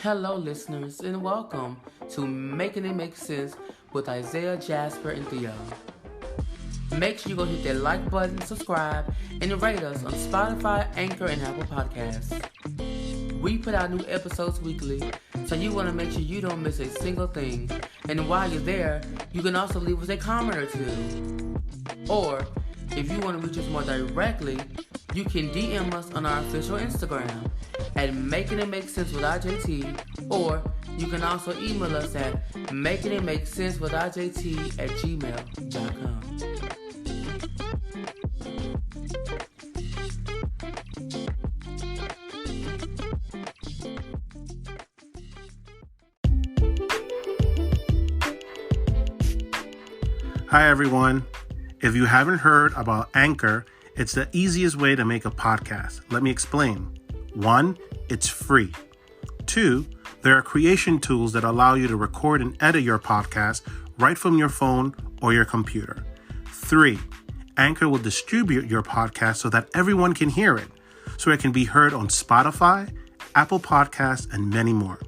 Hello, listeners, and welcome to Making It Make Sense with Isaiah, Jasper, and Theo. Make sure you go hit that like button, subscribe, and rate us on Spotify, Anchor, and Apple Podcasts. We put out new episodes weekly, so you want to make sure you don't miss a single thing. And while you're there, you can also leave us a comment or two. Or, if you want to reach us more directly, you can DM us on our official Instagram at Making It Make Sense with IJT, or you can also email us at makingitmakesensewithIJT@gmail.com. Hi, everyone. If you haven't heard about Anchor, it's the easiest way to make a podcast. Let me explain. 1, it's free. 2, there are creation tools that allow you to record and edit your podcast right from your phone or your computer. 3, Anchor will distribute your podcast so that everyone can hear it, so it can be heard on Spotify, Apple Podcasts, and many more.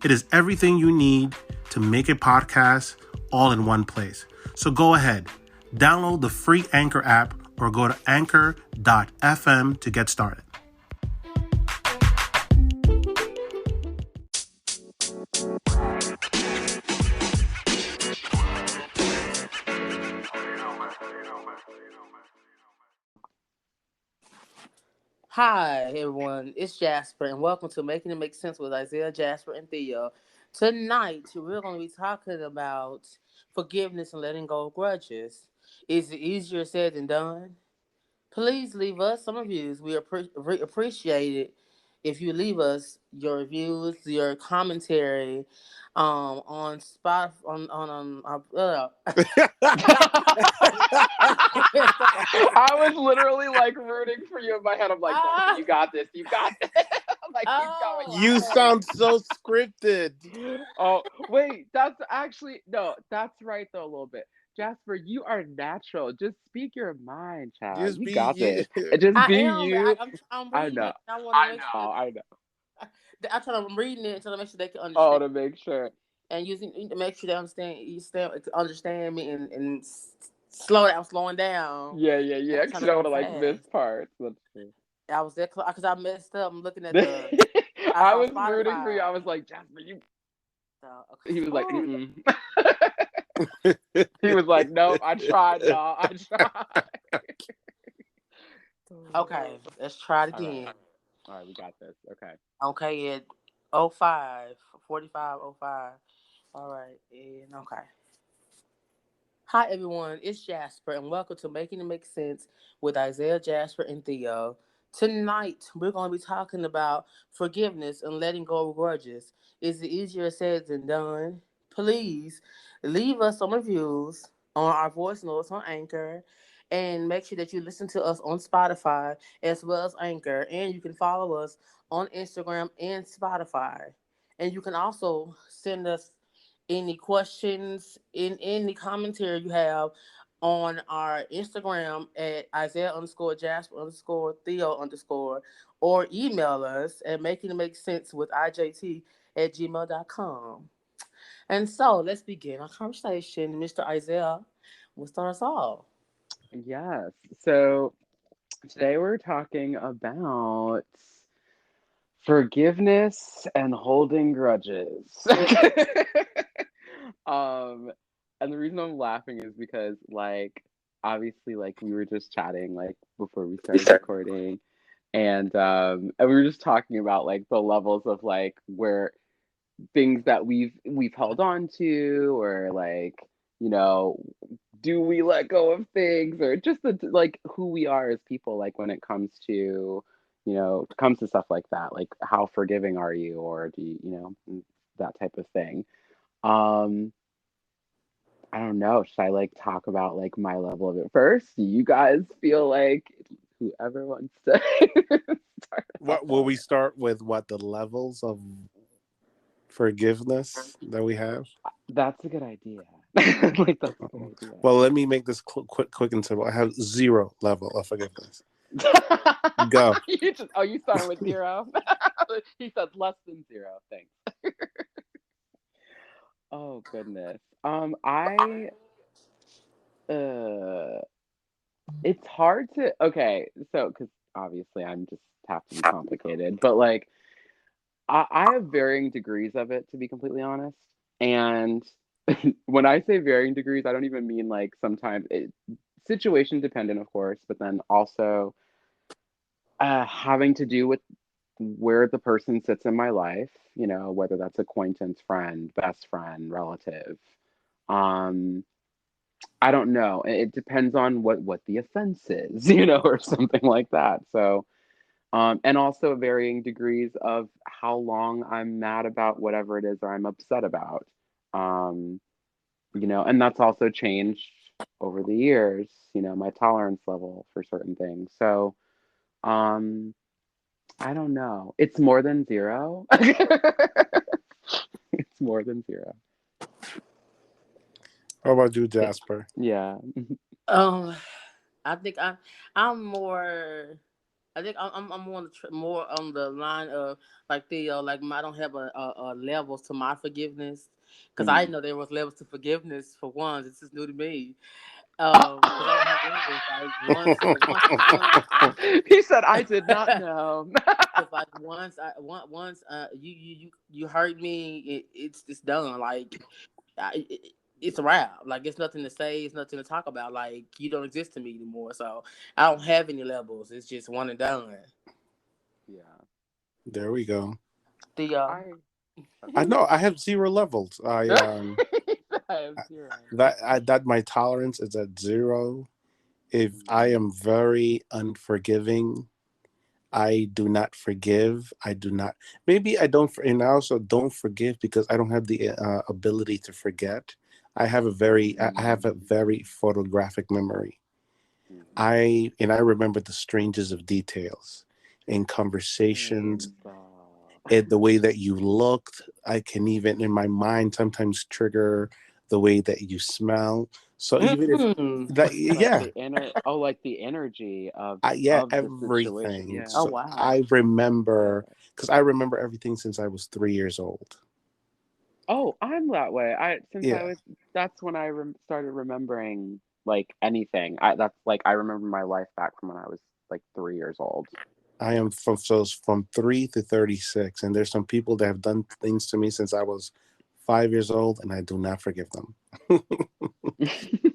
It is everything you need to make a podcast all in one place. So go ahead, download the free Anchor app or go to anchor.fm to get started. Hi, everyone. It's Jasper, and welcome to Making It Make Sense with Isaiah, Jasper, and Theo. Tonight, we're going to be talking about forgiveness and letting go of grudges. Is it easier said than done? Please leave us some reviews. We appreciate it if you leave us your reviews, your commentary, on spot on I was literally like rooting for you in my head. I'm like, you got this. You got this. I'm like, keep going. You sound so scripted. Oh, wait. That's actually, no, that's right though, a little bit. Jasper, you are natural. Just speak your mind, child. Just You be got you. this. And just I be am. you. I'm I reading know. it. I want to I make know. sure. I know. I'm reading it to make sure they can Oh, understand, to make sure. and using to make sure they understand me, and slowing down. Yeah. And I'm Because trying you to don't go want to like miss fast. parts. That's true. I was there because I messed up. I'm looking at the. I I saw was rooting for you. I Spotify. was like, Jasper, you. So, He was like, okay. mm-mm. He was like, nope, I tried, y'all. I tried. Okay, let's try it All right. again. All right, we got this. Okay. Okay, at 05, 45:05. All right, and okay. Hi, everyone. It's Jasper, and welcome to Making It Make Sense with Isaiah, Jasper, and Theo. Tonight, we're going to be talking about forgiveness and letting go of grudges. Is it easier said than done? Please leave us some reviews on our voice notes on Anchor, and make sure that you listen to us on Spotify as well as Anchor. And you can follow us on Instagram and Spotify. And you can also send us any questions in any commentary you have on our Instagram at Isaiah_Jasper_Theo_, or email us at making it make sense with IJT@gmail.com. And so let's begin our conversation. Mr. Isaiah will start us off. Yes. So today we're talking about forgiveness and holding grudges. um, and the reason I'm laughing is because, like, obviously, like, we were just chatting, like, before we started recording, and we were just talking about like the levels of like where things that we've held on to, or like, you know, do we let go of things, or just like who we are as people, like when it comes to, comes to stuff like that, like how forgiving are you, or do you, that type of thing. um I don't know, should I like talk about like my level of it first? Do you guys feel like whoever wants to start What will we start with? What the levels of forgiveness that we have? That's a good idea. Like, that's a good idea. Well, let me make this quick and simple. I have 0 level of forgiveness. Go. You started with 0. He said less than zero. Thanks. Oh goodness. I uh it's hard to okay, so because obviously I'm just have to be complicated, but like I have varying degrees of it to be completely honest. And when I say varying degrees, I don't even mean like sometimes situation dependent, of course, but then also having to do with where the person sits in my life, whether that's acquaintance, friend, best friend, relative. Um, I don't know. It depends on what the offense is, or something like that. So, and also varying degrees of how long I'm mad about whatever it is or I'm upset about. Um, and that's also changed over the years, my tolerance level for certain things. So, um, I don't know. It's more than zero. It's more than zero. How about you, Jasper? Yeah. Um, I think I'm more. I think I'm more on more on the line of like Theo. Like I don't have a levels to my forgiveness because I Mm. didn't know there was levels to forgiveness. For one, this is new to me. Because I don't have levels. Like He said, "I did not know." cause like once you hurt me, it's done. Like it's a wrap. Like it's nothing to say. It's nothing to talk about. Like you don't exist to me anymore. So I don't have any levels. It's just one and done. Yeah. There we go. The I. I Okay. know I have zero levels. I have zero. That my tolerance is at zero. If I Mm. am very unforgiving, I do not forgive. I do not. Maybe I don't, and I also don't forgive because I don't have the ability to forget. I have a Mm. very photographic memory. Mm. I remember the strangest of details in conversations, Stop. the way that you looked. I can even in my mind sometimes trigger the way that you smell. So even if mm, that, Like yeah, like the energy of yeah, the situation. everything. Yeah. oh So wow. I Yeah. remember because I remember everything since I was 3 years old. Oh, I'm that way. Yeah, That's when I started remembering like anything. I remember my life back from when I was like 3 years old. I am from 3 to 36, and there's some people that have done things to me since I was 5 years old, and I do not forgive them.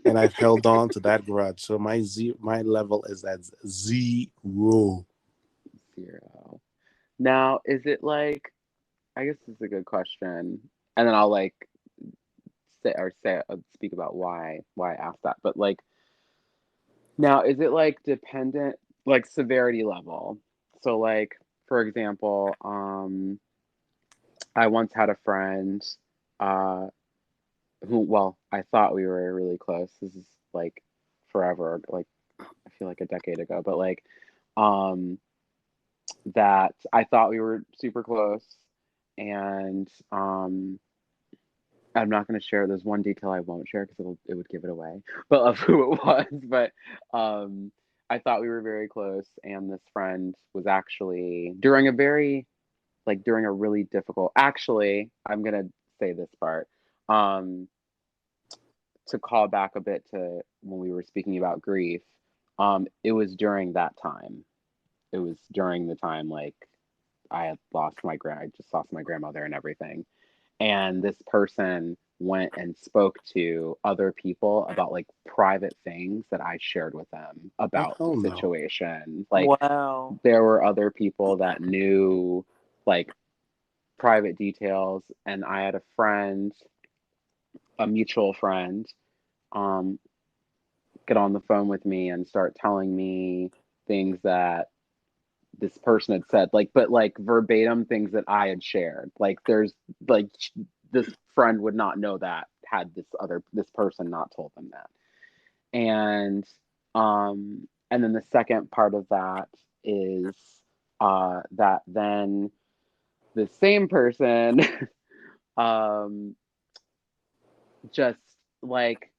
And I've held on to that grudge. So my level is at zero. Zero. Now, is it like, I guess this is a good question, and then I'll like speak about why I asked that. But like, now, is it like dependent, like severity level? So like, for example, I once had a friend, uh, well, I thought we were really close. This is like forever, like I feel like a decade ago, but like, um, that I thought we were super close, and I'm not going to share. There's one detail I won't share because it would give it away, but of who it was. But um, I thought we were very close, and this friend was actually during a really difficult. Actually, I'm gonna say this part. Um, to call back a bit to when we were speaking about grief. It was during that time. It was during the time like I just lost my grandmother and everything. And this person went and spoke to other people about like private things that I shared with them Oh about the hell no! situation. Like Wow. there were other people that knew like private details, and I had a friend, a mutual friend, um, get on the phone with me and start telling me things that this person had said, like, but like verbatim things that I had shared. Like, like, this friend would not know that had this person not told them that. And then the second part of that is that then the same person um, just like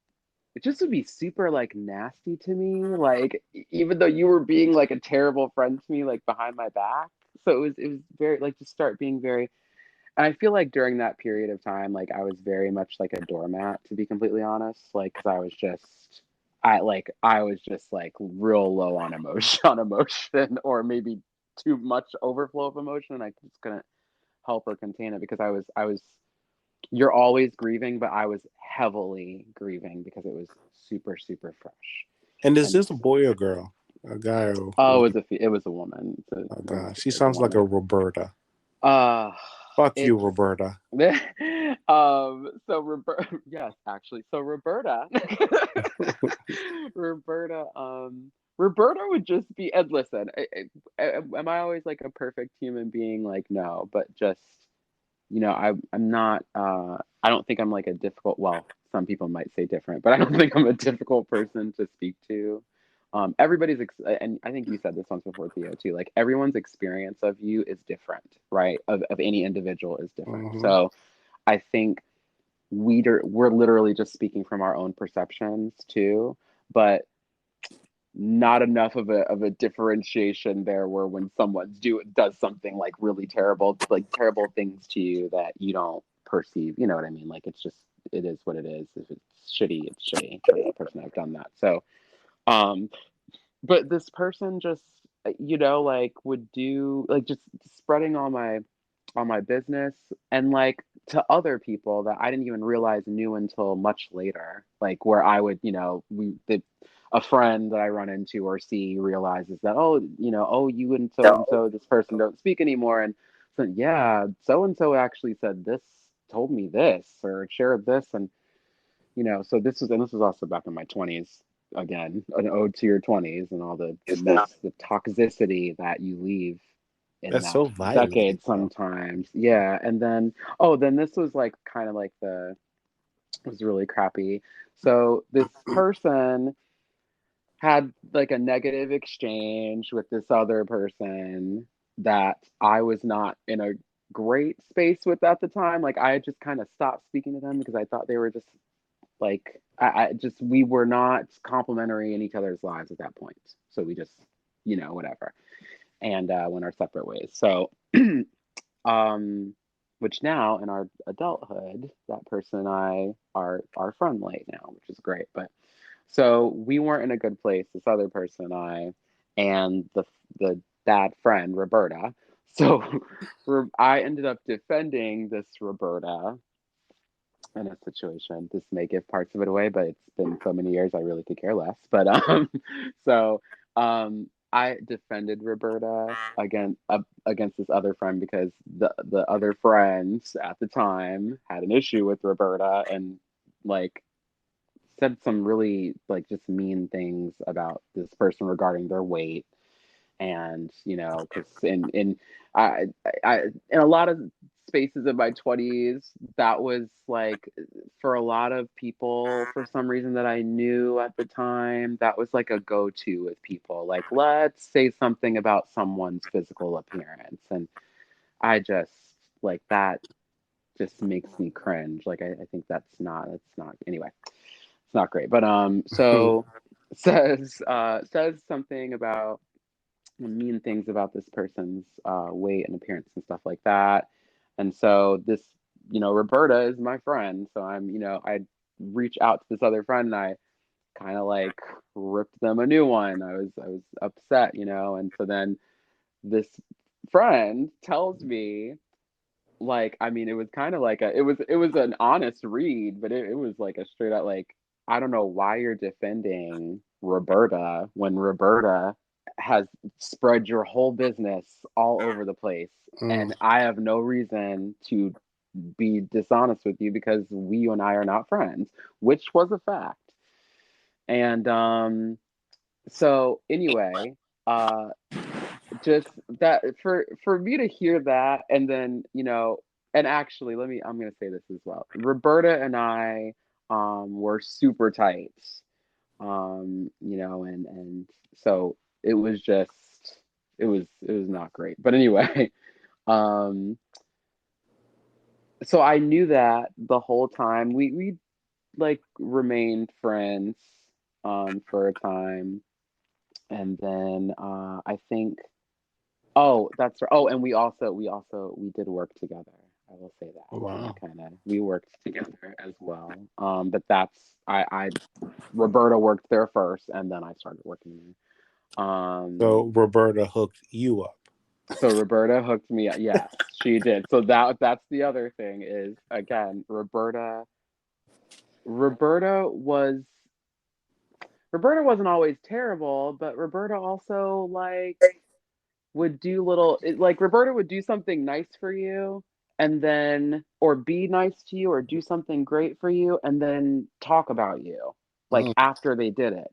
it just would be super like nasty to me, like even though you were being like a terrible friend to me like behind my back, So it was very like to start being very, and I feel like during that period of time, like I was very much like a doormat, to be completely honest. Like, because I was just like real low on emotion, on emotion, or maybe too much overflow of emotion. And I just couldn't help or contain it because I was. You're always grieving, but I was heavily grieving because it was super super fresh. And is And this a boy or girl? A guy or oh, woman? it was a woman. Oh It God, she was a sounds like a woman. Roberta. Uh Fuck you, it's Roberta. so Roberta, yes, actually. So Roberta Roberta Roberta would just be, and listen, am I always like a perfect human being? Like, no, but just, I'm not I don't think I'm like a difficult, well, some people might say different, but I don't think I'm a difficult person to speak to. And I think you said this once before, Theo, too. Like, everyone's experience of you is different, right? Of any individual is different. Hmm. So I think we're literally just speaking from our own perceptions too, but not enough of a differentiation there, where when someone does something like really terrible, like terrible things to you that you don't perceive, you know what I mean? Like, it's just, it is what it is. If it's shitty, it's shitty for that person. I've done that. So um but this person just, like, would do like just spreading on my business, and like to other people that I didn't even realize knew until much later, like where I would, a friend that I run into or see realizes that, oh, oh, you and so this person don't speak anymore, and so, yeah, so and so actually said this, told me this, or shared this, and so this was also back in my 20s. Again, an ode to your 20s and all the mess, the toxicity that you leave in That's that so violating, decade bro. sometimes. Yeah, and then this was like kind of like it was really crappy. So this person had like a negative exchange with this other person that I was not in a great space with at the time. Like, I had just kind of stopped speaking to them because I thought they were just like, I just, we were not complimentary in each other's lives at that point. So we just, whatever, and went our separate ways. So, um, which now in our adulthood, that person and I are friendly now, which is great. But so we weren't in a good place, this other person and I, and the bad friend Roberta. So I ended up defending this Roberta in a situation. This may give parts of it away, but it's been so many years, I really could care less. But so I defended Roberta against this other friend because the other friends at the time had an issue with Roberta, and like said some really like just mean things about this person regarding their weight, and because I, I in a lot of spaces in my 20s, that was like, for a lot of people, for some reason that I knew at the time, that was like a go-to with people, like, let's say something about someone's physical appearance, and I just, like, that just makes me cringe. Like, I think that's not anyway, it's not great. But so says something about mean things about this person's weight and appearance and stuff like that. And so this, Roberta is my friend. So I reach out to this other friend, and I kind of like ripped them a new one. I was upset, and so then this friend tells me, like, I mean, it was kind of like it was an honest read, but it was like a straight out like, I don't know why you're defending Roberta when Roberta has spread your whole business all over the place, Mm. and I have no reason to be dishonest with you because you and I are not friends, which was a fact. And so anyway, uh just that, for me to hear that, and then, and actually, I'm gonna say this as well. Roberta and I were super tight. And so it was just, it was not great. But anyway, um so I knew that the whole time we like remained friends for a time, and then I think Oh, that's right. Oh, and we did work together. I will say that Wow. we worked together as well. But that's I Roberta worked there first, and then I started working there. So Roberta hooked you up. So Roberta hooked me up. Yes, she did. So that's the other thing is, again, Roberta was Roberta wasn't always terrible, but Roberta also like would do like Roberta would do something nice for you and then or be nice to you or do something great for you and then talk about you like Mm. after they did it.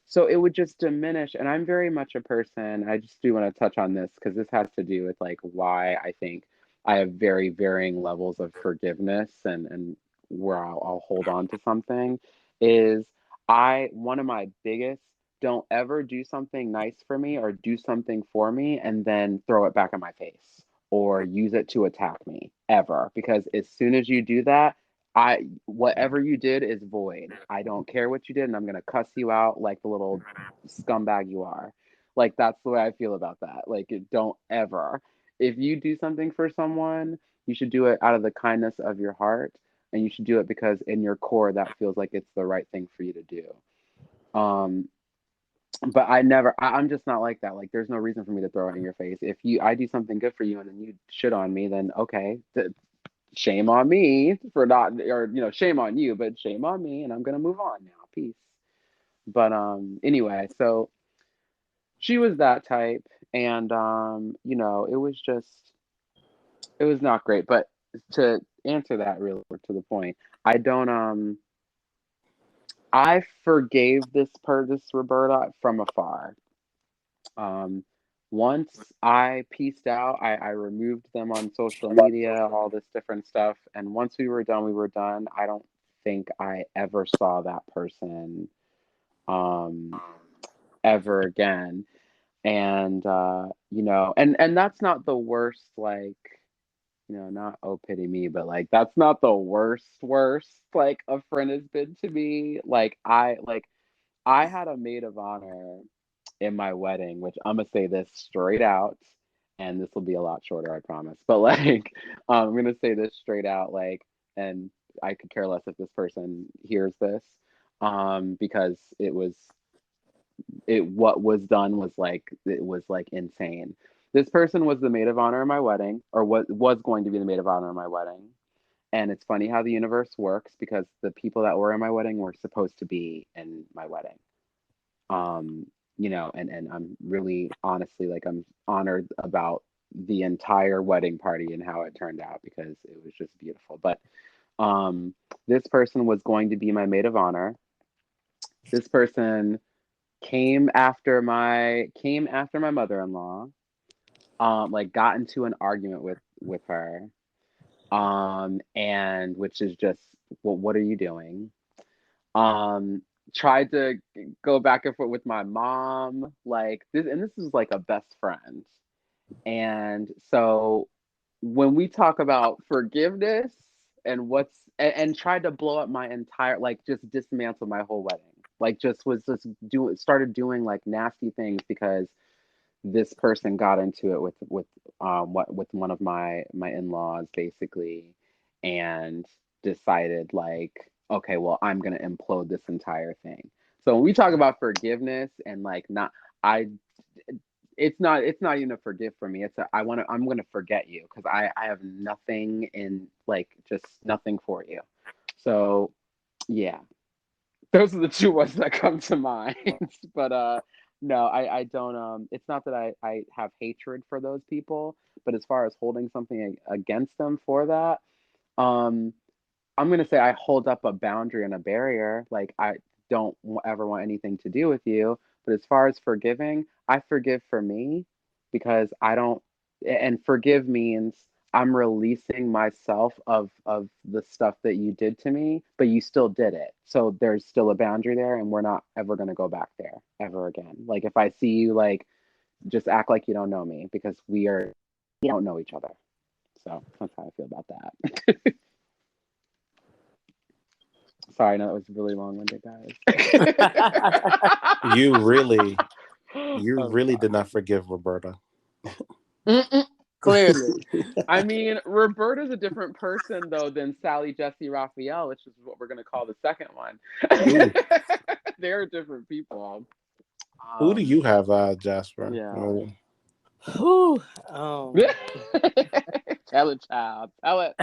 So it would just diminish. And I'm very much a person, I just do want to touch on this because this has to do with like why I think I have very varying levels of forgiveness and where I'll hold on to something is one of my biggest don't ever do something nice for me or do something for me and then throw it back in my face or use it to attack me ever. Because as soon as you do that, whatever you did is void. I don't care what you did, and I'm gonna cuss you out like the little scumbag you are. Like that's the way I feel about that. Like don't ever. If you do something for someone, you should do it out of the kindness of your heart, and you should do it because in your core that feels like it's the right thing for you to do. Um, but I'm just not like that. Like there's no reason for me to throw it in your face. If I do something good for you and then you shit on me, then okay, shame on me for not, or shame on you, but shame on me, and I'm gonna move on now. Peace. But anyway, so she was that type, and it was not great. But to answer that real quick to the point, I don't I forgave this Roberta from afar. Um, Once I pieced out, I removed them on social media, all this different stuff. And once we were done, we were done. I don't think I ever saw that person um, ever again. And and that's not the worst, like, not oh pity me, but like that's not the worst like a friend has been to me. I had a maid of honor in my wedding, which I'm gonna say this straight out, and this will be a lot shorter, I promise. But like, I'm gonna say this straight out, like, and I could care less if this person hears this, because what was done was like it was like insane. This person was the maid of honor in my wedding, or was going to be the maid of honor in my wedding. And it's funny how the universe works because the people that were in my wedding were supposed to be in my wedding. um and I'm really honestly like I'm honored about the entire wedding party and how it turned out because it was just beautiful. But this person was going to be my maid of honor. This person came after my mother-in-law, like got into an argument with her, and which is just, well, what are you doing? um Tried to go back and forth with my mom, like this, and this is like a best friend. And so when we talk about forgiveness and and tried to blow up my entire, like just dismantle my whole wedding, like just was just do started doing like nasty things because this person got into it with one of my in-laws basically, and decided like, okay, well, I'm going to implode this entire thing. So when we talk about forgiveness and like not I it's not even a forgive for me. It's a I'm going to forget you because I have nothing in, like, just nothing for you. So yeah, those are the two ones that come to mind. But no, I don't, it's not that I have hatred for those people, but as far as holding something against them for that, um I'm gonna say I hold up a boundary and a barrier. Like I don't ever want anything to do with you. But as far as forgiving, I forgive for me because I don't. And forgive means I'm releasing myself of the stuff that you did to me, but you still did it. So there's still a boundary there, and we're not ever gonna go back there ever again. Like if I see you, like, just act like you don't know me because we don't know each other. So that's how I feel about that. Sorry, no, that was really long-winded, guys. You really, you I'm really did sorry. not forgive Roberta. Mm-mm. Clearly. I mean, Roberta's a different person though than Sally, Jesse, Raphael, which is what we're gonna call the second one. Ooh, They're different people. who do you have, Jasper? Yeah. Oh, Whew, Tell it, child. Tell it.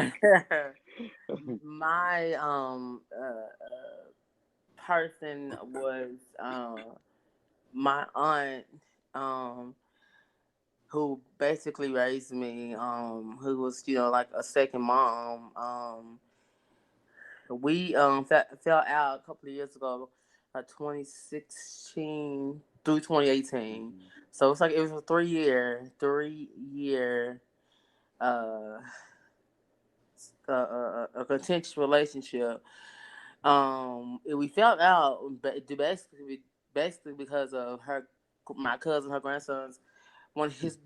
my person was my aunt, um who basically raised me, who was, like a second mom. We fell out a couple of years ago, 2016 through 2018. Mhm. So it's like it was a 3 year uh, a contentious relationship. We fell out basically because of my cousin, her grandson's one of his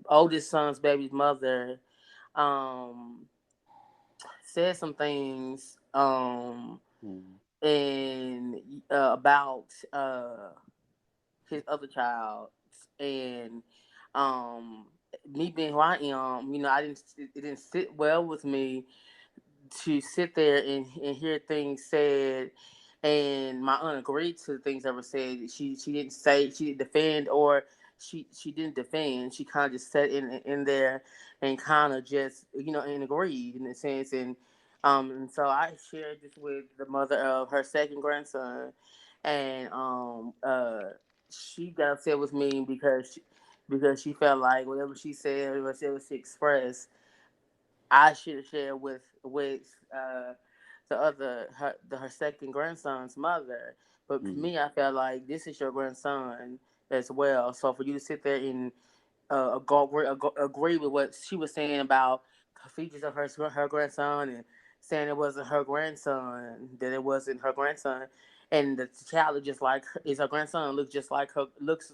oldest son's baby's mother, um, said some things, Mhm. and about his other child, and um, me being who I am, it didn't sit well with me to sit there and hear things said, and my aunt agreed to the things that were said. She didn't say, she didn't defend, or she didn't defend. She kind of just sat in there and kind of just, and agreed in a sense. And so I shared this with the mother of her second grandson, and she got upset with me because she felt like whatever she said, whatever she expressed, I should have shared with her second grandson's mother. But for Mhm. me, I felt like this is your grandson as well. So for you to sit there and agree with what she was saying about the features of her grandson, and saying it wasn't her grandson, that it wasn't her grandson, and the child is her grandson, looks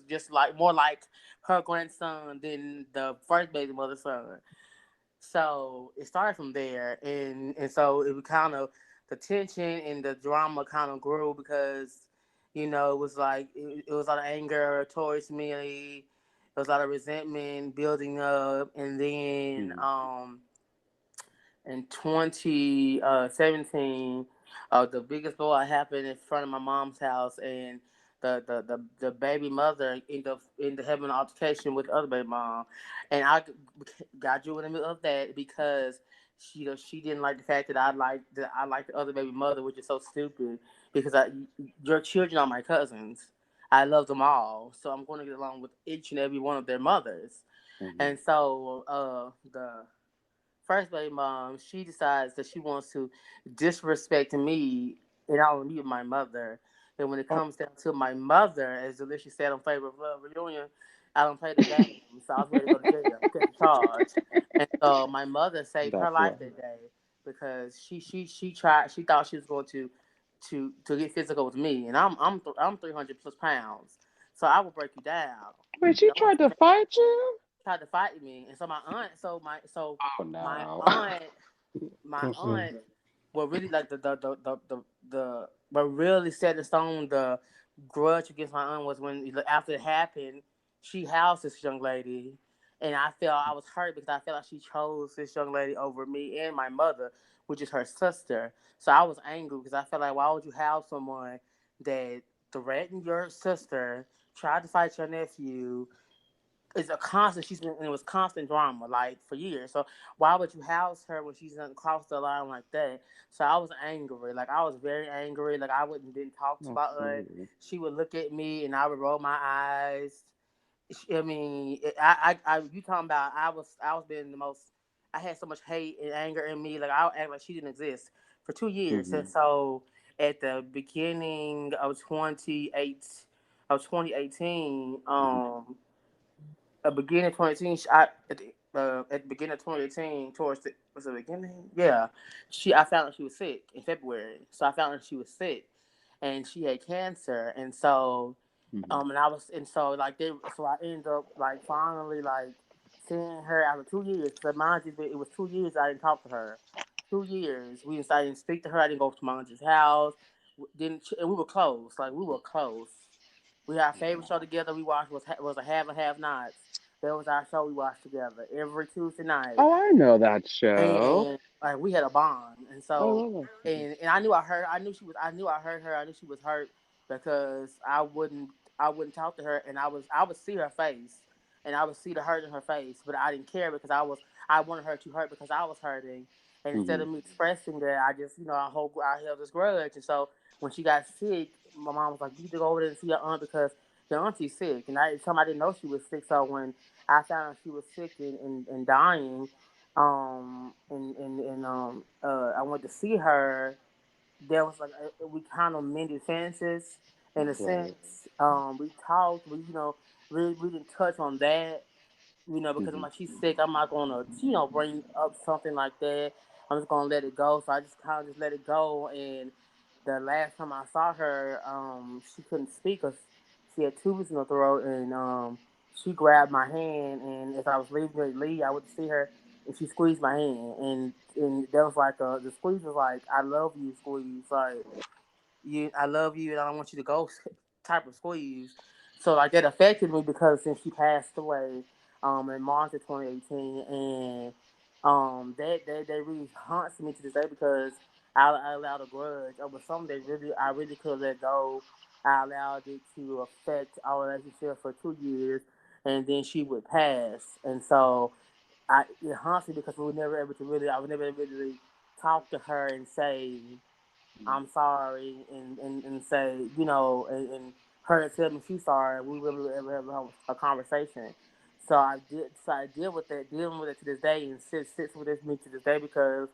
just like more like her grandson than the first baby mother's son. So it started from there, and so it was kind of, the tension and the drama kind of grew because, it was like it was a lot of anger towards me. There was a lot of resentment building up, and then Mhm. in 2017, the biggest blowout happened in front of my mom's house, and the baby mother ended up having an altercation with the other baby mom, and I got you in the middle of that because she didn't like the fact that I liked the other baby mother, which is so stupid because your children are my cousins. I love them all, so I'm going to get along with each and every one of their mothers. Mhm. And so the first baby mom, she decides that she wants to disrespect me, and I don't need my mother. And when it oh, comes down to my mother, as Alicia said on Favor of Love Reunion, I don't play the game. So I was ready to go to jail, catch a charge. And so my mother saved her That's life hilarious. that day because she thought she was going to get physical with me, and I'm 300 plus pounds, so I will break you down. Wait, she Don't tried to fight you? tried to fight me, and so Oh my no. aunt my aunt were really like the but really set in stone the grudge against my aunt was when, after it happened, she housed this young lady, and I was hurt because I felt like she chose this young lady over me and my mother, which is her sister. So I was angry because I felt like, why would you house someone that threatened your sister, tried to fight your nephew? It's a constant. It was constant drama, like, for years. So why would you house her when she's not crossed the line like that? So I was angry. Like, I was very angry. Like, I wouldn't didn't talk to my aunt. Absolutely. She would look at me and I would roll my eyes. I mean, you talking about, I was being the most. I had so much hate and anger in me. Like, I would act like she didn't exist for 2 years. And Mhm. so at the beginning of 2018, Mhm. beginning of 2018, at the beginning of 2018, towards was the beginning? Yeah, I found out she was sick in February. So I found out she was sick, and she had cancer, and so Mhm. I ended up, like, finally, like, seeing her after 2 years. Because mind you, it was 2 years I didn't talk to her. 2 years I didn't speak to her. I didn't go to my aunt's house. Didn't and we were close. Like, we were close. We had our favorite show together. We watched was a Have and Have Nots. That was our show we watched together every Tuesday night, Oh, I know that show. and like we had a bond, and I so love that show. and I knew she was, I knew I heard her, I knew she was hurt because I wouldn't talk to her, and I would see her face, and I would see the hurt in her face, but I didn't care because I wanted her to hurt because I was hurting, and instead Hmm. of me expressing that, I just I held this grudge, and so when she got sick, my mom was like, you need to go over there and see your aunt because your auntie's sick, and I didn't know she was sick, so when I found out she was sick and dying, I went to see her. There was like we kind of mended fences in a Right. sense. We talked. We didn't touch on that. Because I'm Hmm. like, she's sick. I'm not gonna bring up something like that. I'm just gonna let it go. So I just kind of just let it go. And the last time I saw her, she couldn't speak because she had tubes in her throat, and she grabbed my hand. And as I was leaving her to leave, I went to see her, and she squeezed my hand, and that was like the squeeze was like, "I love you," squeeze, like I love you, and I don't want you to go type of squeeze. So like that affected me because since she passed away, in March of 2018, and that really haunts me to this day because I allowed a grudge over something that really I really could let go. I allowed it to affect our relationship for 2 years, and then she would pass, and so it haunts me because we were never able to really I was never able to really talk to her and say I'm sorry, and say, and her tell me she's sorry. We really ever have a conversation. So I deal with that, dealing with it to this day, and sits with this me to this day because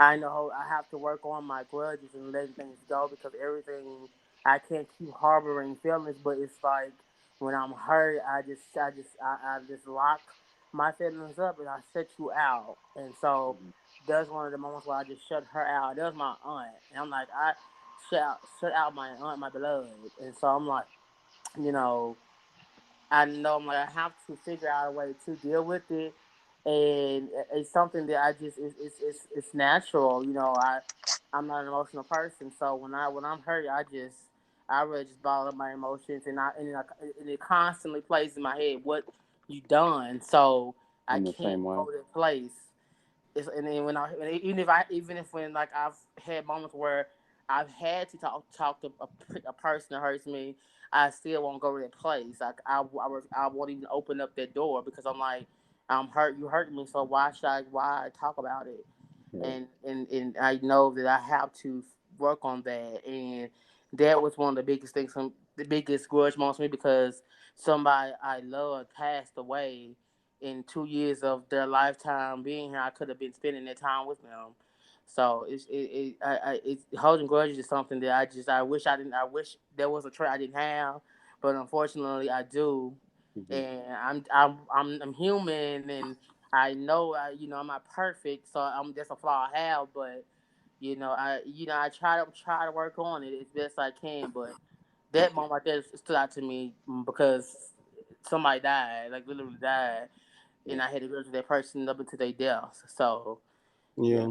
I know I have to work on my grudges and letting things go because everything I can't keep harboring feelings, but it's like when I'm hurt, I just lock my feelings up and I shut you out, and so that's one of the moments where I just shut her out. That was my aunt, and I'm like, I shut out my aunt, my beloved, and so I'm like, you know, I know I'm like I have to figure out a way to deal with it, and it's something that I just it's natural. I'm not an emotional person, so when I'm hurt, I really just bottle up my emotions, and it constantly plays in my head what you done, so I I'm the can't same way. go to that place. And then even if when like I've had moments where I've had to talk to a person that hurts me, I still won't go to that place. Like I won't even open up that door because I'm like, I'm hurt. You hurt me, so why talk about it? Right. And I know that I have to work on that, and that was one of the biggest things, the biggest grudge moments for me because somebody I loved passed away in 2 years of their lifetime being here. I could have been spending that time with them. So it's holding grudges is something that I wish I wish there was a trait I didn't have, but unfortunately I do, Hmm. and I'm human, and I know I'm not perfect, so that's a flaw I have, but I try to work on it as best I can, but that moment right there stood out to me because somebody died, like literally died, and Right. I had to go to that person up until their death. So yeah.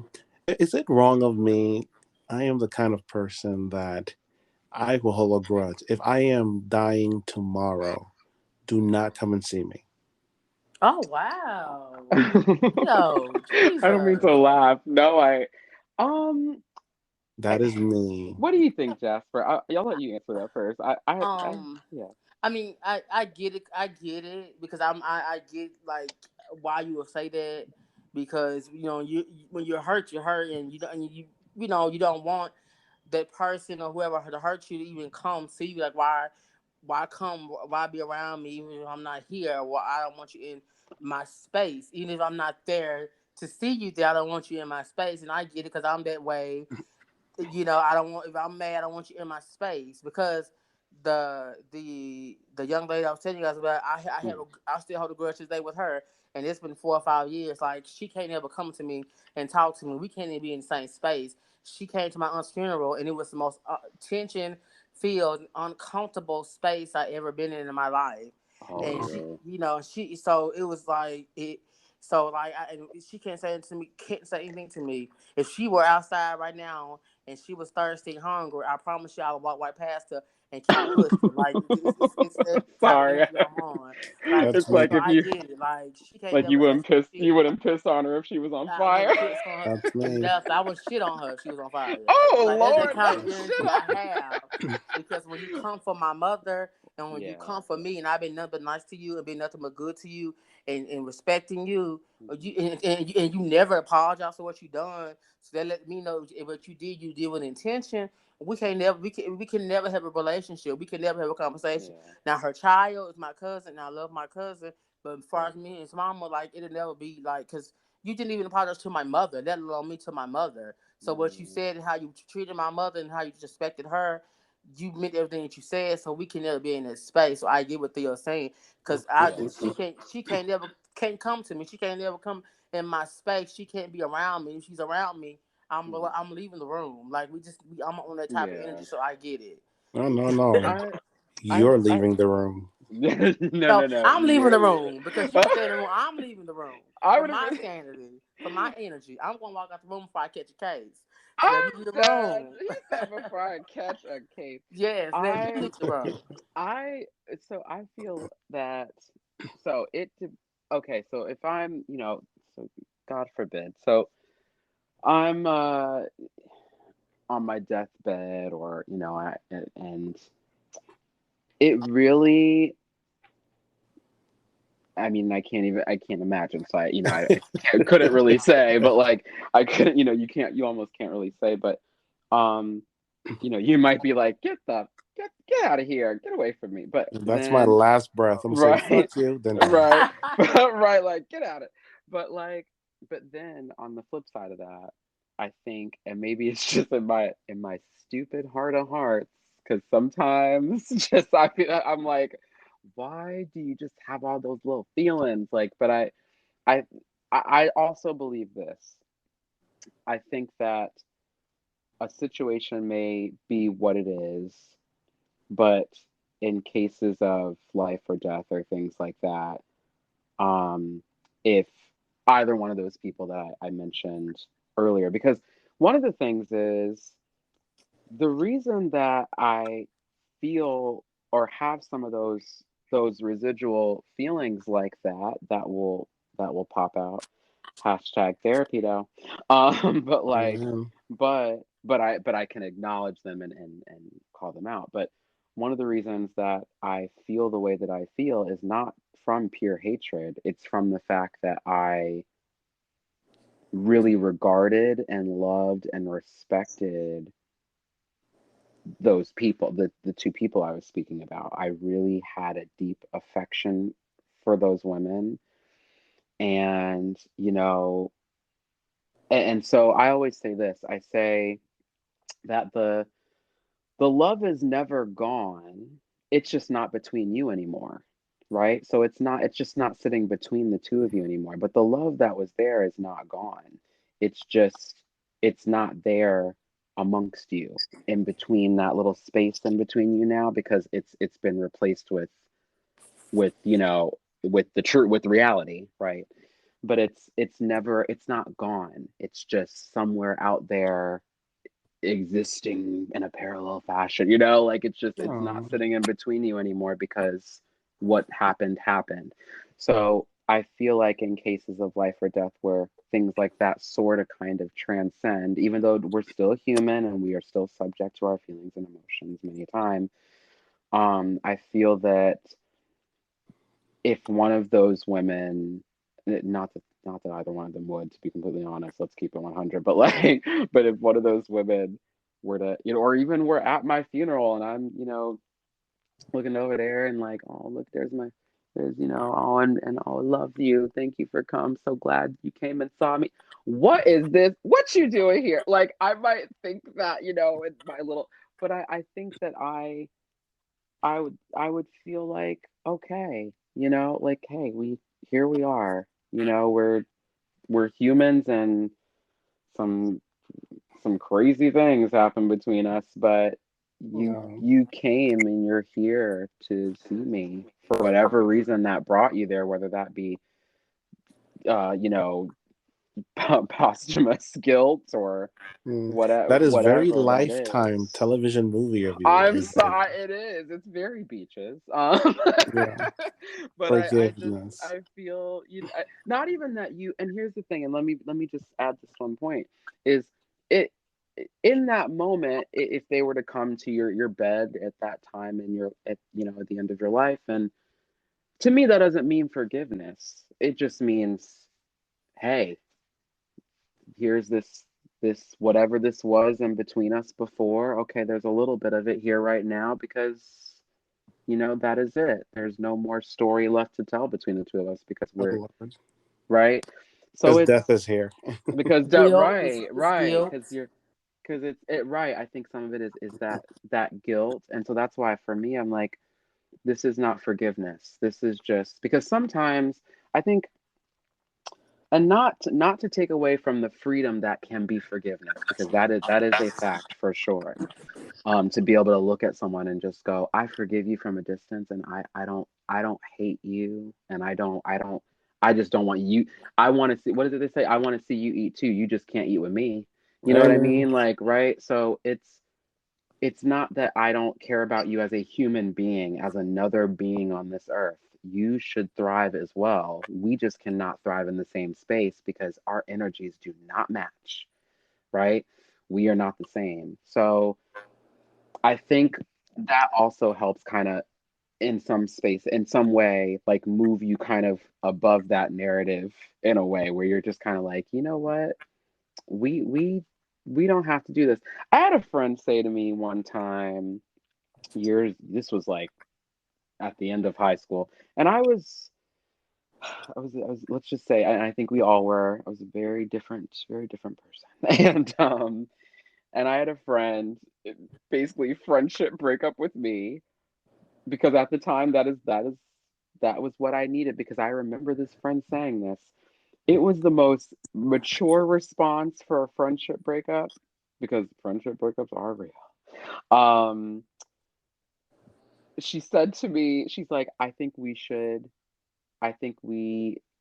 Yeah. Is it wrong of me? I am the kind of person that I will hold a grudge. If I am dying tomorrow, do not come and see me. Oh wow, I yo, don't mean to Jesus. laugh. No, um, I, That is me. what do you think, Jasper? I'll let you answer that first. Um, Yeah. I mean, I get it because I get like why you would say that because when you're hurt, and you don't and you don't want that person or whoever to hurt you to even come see you. Like why be around me even if I'm not here? Well, I don't want you in my space, even if I'm not there to see you there. I don't want you in my space, and I get it because I'm that way. I don't want, if I'm mad, I don't want you in my space because the young lady I was telling you guys about, Mhm. I still hold a grudge today with her, and it's been 4 or 5 years. Like she can't ever come to me and talk to me. We can't even be in the same space. She came to my aunt's funeral, and it was the most tension filled, uncomfortable space I ever been in my life. Oh, And Oh, she, really? so it was like it. So like, and she can't say it to me, can't say anything to me. If she were outside right now and she was thirsty and hungry, I promise you I would walk right past her and keep pushing. Like it's that type of Sorry. energy I'm on. Like That's It's me. like so if I you get it. Like she can't like never ask me you shit. wouldn't piss on her if she was on I fire. wouldn't piss on her. That's me. Nothing. I would shit on her if she was on fire. Oh Like that's the Lord, kind of not energy shit I on. have. Because when you come for my mother and when you Yeah. come for me and I've been nothing but nice to you and been nothing but good to you and respecting you, and you never apologize for what you done. So that let me know if what you did with intention. We can never have a relationship. We can never have a conversation. Yeah. Now her child is my cousin. And I love my cousin. But as far Right. as me and his mama, like it'll never be like because you didn't even apologize to my mother, let alone me to my mother. So what you Mm, said and how you treated my mother and how you respected her, you meant everything that you said. So we can never be in that space. So I get what Theo's saying because I yeah. she can't never can't come to me. She can't never come in my space. She can't be around me. If she's around me, Mm, I'm leaving the room. Like I'm on that type of yeah. energy. So I get it. No, no, no. I You're I leaving the room. no So no no. I'm leaving the You're room because you stay in the room. I'm leaving the room I for would have my been. sanity, for my energy. I'm gonna walk out the room before I catch a case. So let me leave I'm the dead. room. He said before I catch a case. Yes, let me I leave the room. I so I feel that so it okay, so if I'm, so God forbid. So I'm on my deathbed or, and it really I mean, I can't imagine. So couldn't really say, but like, I couldn't, you almost can't really say, but, um, you might be like, get out of here, get away from me. But That's my then, last breath. I'm saying right, fuck you, then die. right, right, like, get out of, but like, but then on the flip side of that, I think, and maybe it's just in my stupid heart of hearts, because sometimes just I'm like, why do you just have all those little feelings? Like, but I, I also believe this. I think that a situation may be what it is, but in cases of life or death or things like that, um, if either one of those people that I mentioned earlier, because one of the things is the reason that I feel or have some of those residual feelings like that will pop out. Hashtag therapy though. But like, Amen. but I can acknowledge them and call them out. But one of the reasons that I feel the way that I feel is not from pure hatred. It's from the fact that I really regarded and loved and respected those people, the two people I was speaking about. I really had a deep affection for those women. And, and so I always say this. I say that the love is never gone. It's just not between you anymore. Right? So it's just not sitting between the two of you anymore. But the love that was there is not gone. It's just it's not there amongst you in between that little space in between you now because it's been replaced with with the truth, with reality, right? But it's not gone. It's just somewhere out there existing in a parallel fashion, like it's not Oh, sitting in between you anymore because what happened. So I feel like in cases of life or death where things like that sort of kind of transcend, even though we're still human and we are still subject to our feelings and emotions many a time, I feel that if one of those women, not that either one of them would, to be completely honest, let's keep it 100, but like, but if one of those women were to, or even were at my funeral and I'm, looking over there and like, oh, look, there's, oh, and oh, I love you. Thank you for coming. So glad you came and saw me. What is this? What you doing here? Like, I might think that, in my little, but I think that I would feel like, okay, like, hey, here we are, we're humans and some crazy things happen between us, but no. you came and you're here to see me for whatever reason that brought you there, whether that be, uh, you know, posthumous guilt or That is very whatever that Lifetime is. television movie of you. I'm sorry, it is. It's very Beaches. Yeah, But forgiveness. I feel not even that you. And here's the thing, and let me just add this one point: is it in that moment, if they were to come to your bed at that time and you're at at the end of your life, and to me that doesn't mean forgiveness. It just means, hey, here's this whatever this was in between us before. Okay, there's a little bit of it here right now because that is it. There's no more story left to tell between the two of us because Oh, we're Lord. right. So Because death it's is here. because that Guilt. It's right guilt. because it's it right. I think some of it is that guilt, and so that's why for me I'm like, this is not forgiveness. This is just because sometimes I think, and not to take away from the freedom that can be forgiveness, because that is a fact for sure. To be able to look at someone and just go, I forgive you from a distance, and I don't hate you, and I just don't want you. I want to see, what is it they say? I want to see you eat too. You just can't eat with me. You know what I Amen. mean? Like, right? So it's not that I don't care about you as a human being, as another being on this earth. You should thrive as well. We just cannot thrive in the same space because our energies do not match, right? We are not the same. So I think that also helps kind of in some space, in some way, like move you kind of above that narrative in a way where you're just kind of like, you know what? We we we don't have to do this. I had a friend say to me one time, this was like at the end of high school, and I was let's just say, and I think we all were, I was a very different person. And I had a friend, basically friendship breakup with me, because at the time that was what I needed, because I remember this friend saying this. It was the most mature response for a friendship breakup, because friendship breakups are real. Um, she said to me, she's like, I think we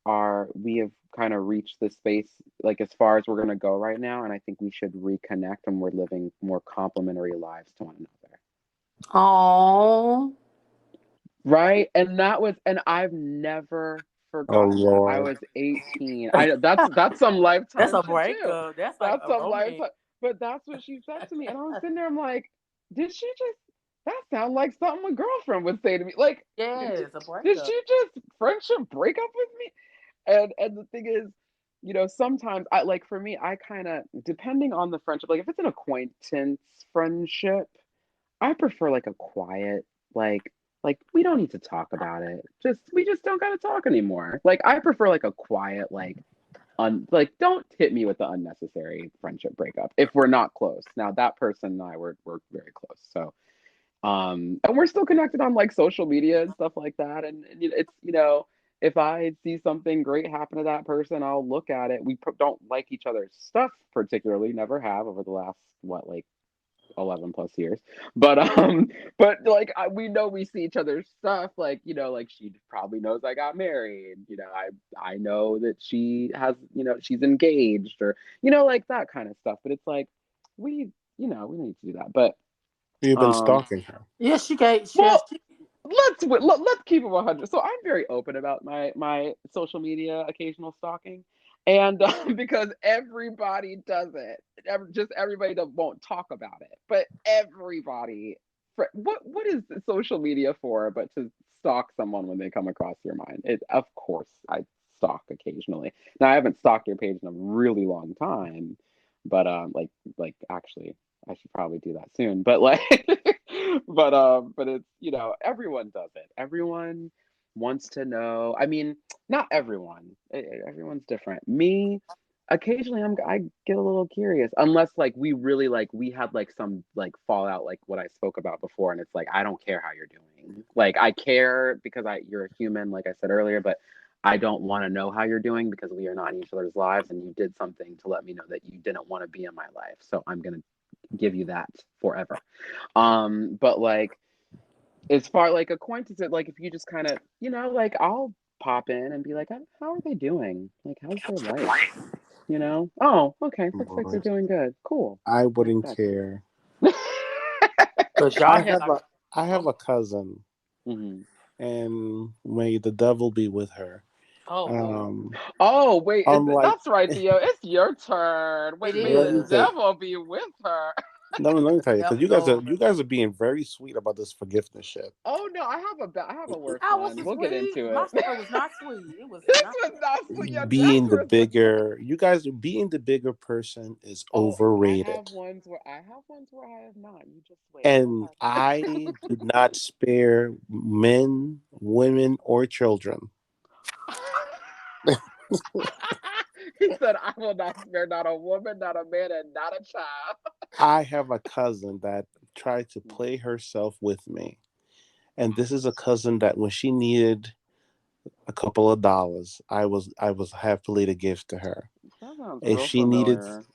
have kind of reached the space, like as far as we're gonna go right now, and I think we should reconnect and we're living more complementary lives to one another. Oh, Right? And I've never Oh, forgotten that. I Lord. was 18. That's some that's lifetime a shit too. breakup. That's like That's a some romance. lifetime. But that's what she said to me. And I was sitting there, I'm like, did she just that sound like something a girlfriend would say to me? Like, Yes, a did breakup. she just friendship break up with me? And the thing is, sometimes I like, for me, I kind of, depending on the friendship, like if it's an acquaintance friendship, I prefer like a quiet, like we don't need to talk about it. We just don't gotta talk anymore. Like I prefer like a quiet, like don't hit me with the unnecessary friendship breakup if we're not close. Now that person and I were very close. So and we're still connected on like social media and stuff like that. And it's, if I see something great happen to that person, I'll look at it. We don't like each other's stuff particularly, never have over the last, what, like 11 plus years. But like we know we see each other's stuff, like like she probably knows I got married, I know that she has, she's engaged, or like that kind of stuff. But it's like we we need to do that. But You've been um stalking her. Yes, she gave. Yes, well, let's keep it 100. So I'm very open about my social media occasional stalking, and because everybody does it. Just everybody that won't talk about it, but everybody. What is social media for but to stalk someone when they come across your mind? Of course I stalk occasionally. Now I haven't stalked your page in a really long time, but like actually I should probably do that soon. But like, but it's, everyone does it. Everyone wants to know. I mean, not everyone. Everyone's different. Me, occasionally I get a little curious, unless like we really, like we had like some like fallout, like what I spoke about before, and it's like I don't care how you're doing. Like I care because you're a human, like I said earlier, but I don't want to know how you're doing because we are not in each other's lives, and you did something to let me know that you didn't want to be in my life. So I'm gonna give you that forever. But like as far like acquaintances, like if you just kind of, like I'll pop in and be like, how are they doing? Like how's their life? you know? Oh, okay. Looks like they're Boys. doing good. Cool. I That's wouldn't good. care. Cause y'all I had have like, a I have a cousin, Hmm. and may the devil be with her. oh Lord, Um, Oh, wait, unlike, that's right, Theo. It's your turn. it Wait, may let the me is. tell you, devil be with her. let me tell you, Yep, because Lord. you guys are being very sweet about this forgiveness shit. Oh no, I have a worse I was one. We'll get sweet. into My it. story was not sweet. It was This not. was not sweet. Yeah, Being the Jasper is the. bigger, you guys being the bigger person is Oh, overrated. I have ones where I have not. You just wait. Go And I do not spare men, women, or children. ahead. He said, "I will not spare not a woman, not a man, and not a child." I have a cousin that tried to play herself with me. And this is a cousin that when she needed a couple of dollars, I was happily to give to her. That sounds If real she needed familiar.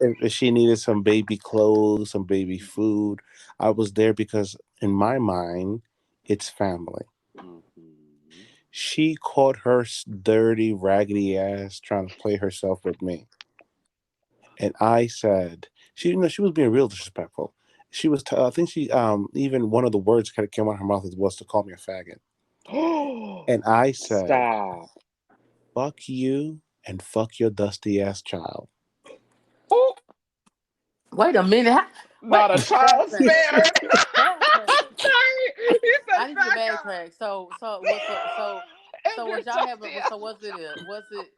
if she needed some baby clothes, some baby food, I was there because in my mind, it's family. Mhm. She caught her dirty, raggedy ass trying to play herself with me. And I said, she, you know, she was being real disrespectful. She was, I think she, even one of the words kind of came out of her mouth was to call me a faggot. And I said, Stop. fuck you and fuck your dusty ass child. Oh, Wait a minute. Wait. not a child Backtrack. spared. Backtrack. Sorry, he said I need to back up. backtrack. So Is was your y'all having? dusty So ass was it? Was it?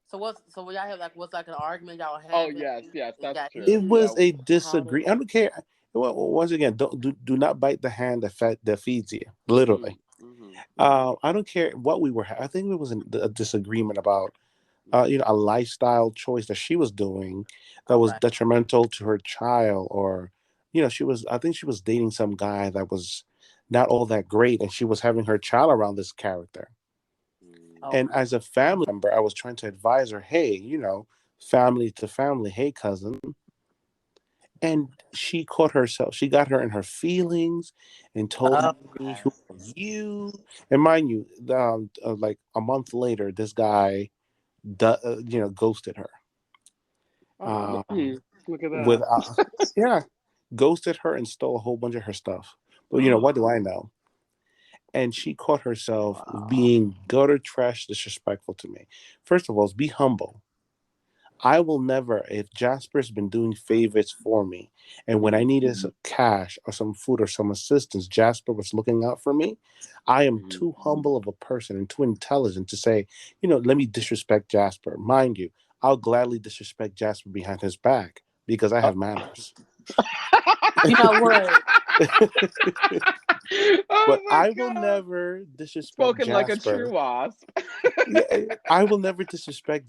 So when y'all have like was like an argument y'all Oh having? yes, yes, It that's got true. It heated. Yeah. was a How did? disagree. I don't care. Well, once again, do not bite the hand that feeds you. Literally. I don't care what we were. I think it was a disagreement about a lifestyle choice that she was doing that was Okay. detrimental to her child, or she was. I think she was dating some guy that was not all that great, and she was having her child around this character. And Okay. as a family member, I was trying to advise her, hey, family to family, hey, cousin. And she caught herself. She got her in her feelings and told me, Okay. "Who are you?" And mind you, like a month later, this guy, ghosted her. Oh, Um, look at with that. yeah, ghosted her and stole a whole bunch of her stuff. But what do I know? And she caught herself Wow. being gutter trash disrespectful to me. First of all, be humble. I will never, if Jasper's been doing favors for me, and when I needed some cash or some food or some assistance, Jasper was looking out for me. I am Mhm. too humble of a person and too intelligent to say, let me disrespect Jasper. Mind you, I'll gladly disrespect Jasper behind his back because I Oh. have manners. You know what? Oh But my I will god. never disrespect Spoken like a Jasper. true wasp. Yeah, I will never disrespect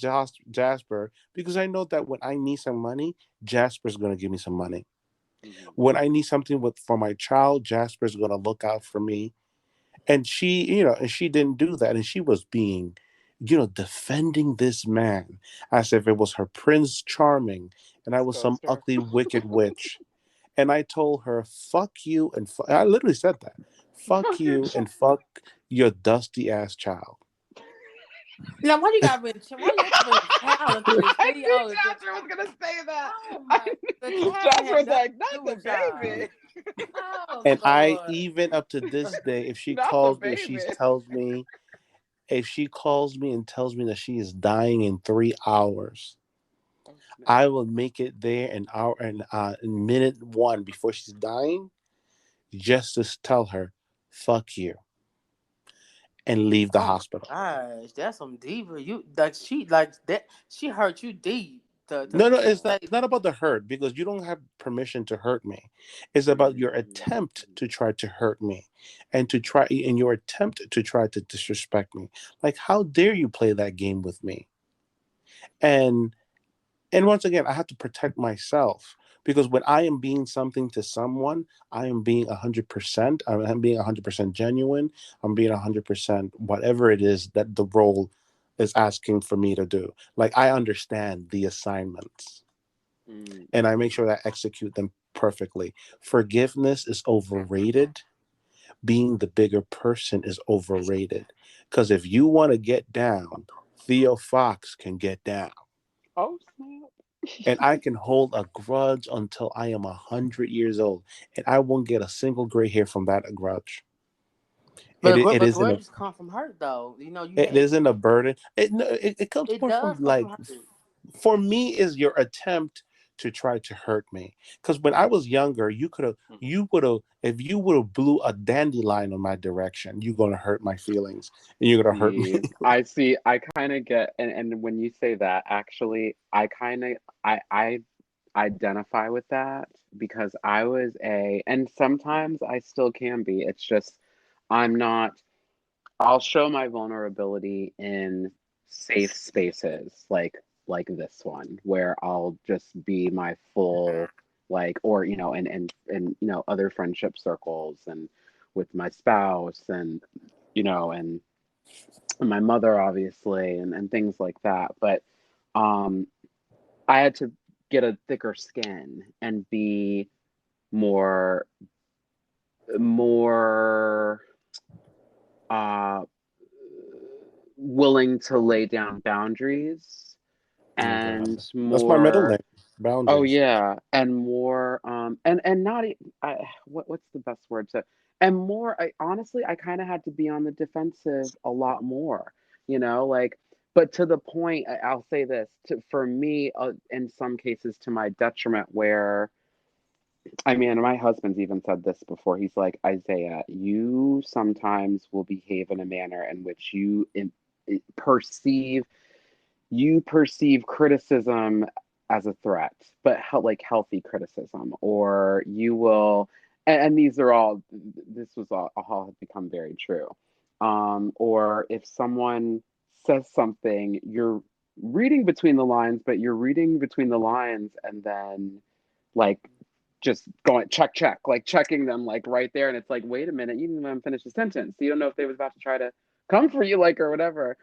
Jasper because I know that when I need some money, Jasper's going to give me some money. Mhm. When I need something for my child, Jasper's going to look out for me. And she didn't do that. And she was being, defending this man as if it was her Prince Charming and I was some Ghoster. ugly, wicked witch. And I told her, fuck you. And I literally said that. Fuck Fuck your you child. and fuck your dusty ass child. Now why you got to bring? Why you have to bring the child into this I knew video? The Jasper was gonna say that. oh I my, the knew. child didn't Jasper have was nothing like, to not do the with y'all. baby. Oh And I, Lord. even up to this day, Not the baby. if she calls me and tells me that she is dying in 3 hours, Oh snap. I will make it there an hour and in minute one before she's dying, just to tell her, "Fuck you," and leave the Oh my hospital. gosh, that's some diva. You like she like that. She hurt you deep. No, no, To it's say not about the hurt because you don't have permission to hurt me. It's about your attempt to try to hurt me, and to try in your attempt to try to disrespect me. Like, how dare you play that game with me? And once again, I have to protect myself because when I am being something to someone, I am being 100%. I'm being 100% genuine. I'm being 100% whatever it is that the role is asking for me to do. Like, I understand the assignments and I make sure that I execute them perfectly. Forgiveness is overrated. Being the bigger person is overrated. Because if you want to get down, Theo Fox can get down. Oh and I can hold a grudge until I am 100 years old, and I won't get a single gray hair from that grudge. It isn't a grudges come from hurt though. You know, you it had isn't a burden. It comes it more from does come from like, hurt. for me, is your attempt to try to hurt me. Because when I was younger, you would have, if you would have blew a dandelion in my direction, you're gonna hurt my feelings, and you're gonna hurt me. See, I kind of get, and when you say that, actually, I identify with that because I was and sometimes I still can be. It's just, I'm not, I'll show my vulnerability in safe spaces like this one where I'll just be my full, like, or and other friendship circles and with my spouse and and my mother obviously and things like that. But um I had to get a thicker skin and be more more uh willing to lay down boundaries Oh and God, that's my middle more. name. Oh Boundaries. yeah, and more and not what's the best word to, and more, I honestly, I kind of had to be on the defensive a lot more, like, but to the point, I'll say this, for me, in some cases to my detriment, where I mean, my husband's even said this before. He's like, Isaiah, you sometimes will behave in a manner in which perceive perceive criticism as a threat, but like healthy criticism, or you will, and these are all, this was all have become very true. Or if someone says something, you're reading between the lines, but you're reading between the lines and then like just going check, like checking them like right there, and it's like, wait a minute, you didn't even finish the sentence. You don't know if they was about to try to come for you, like, or whatever.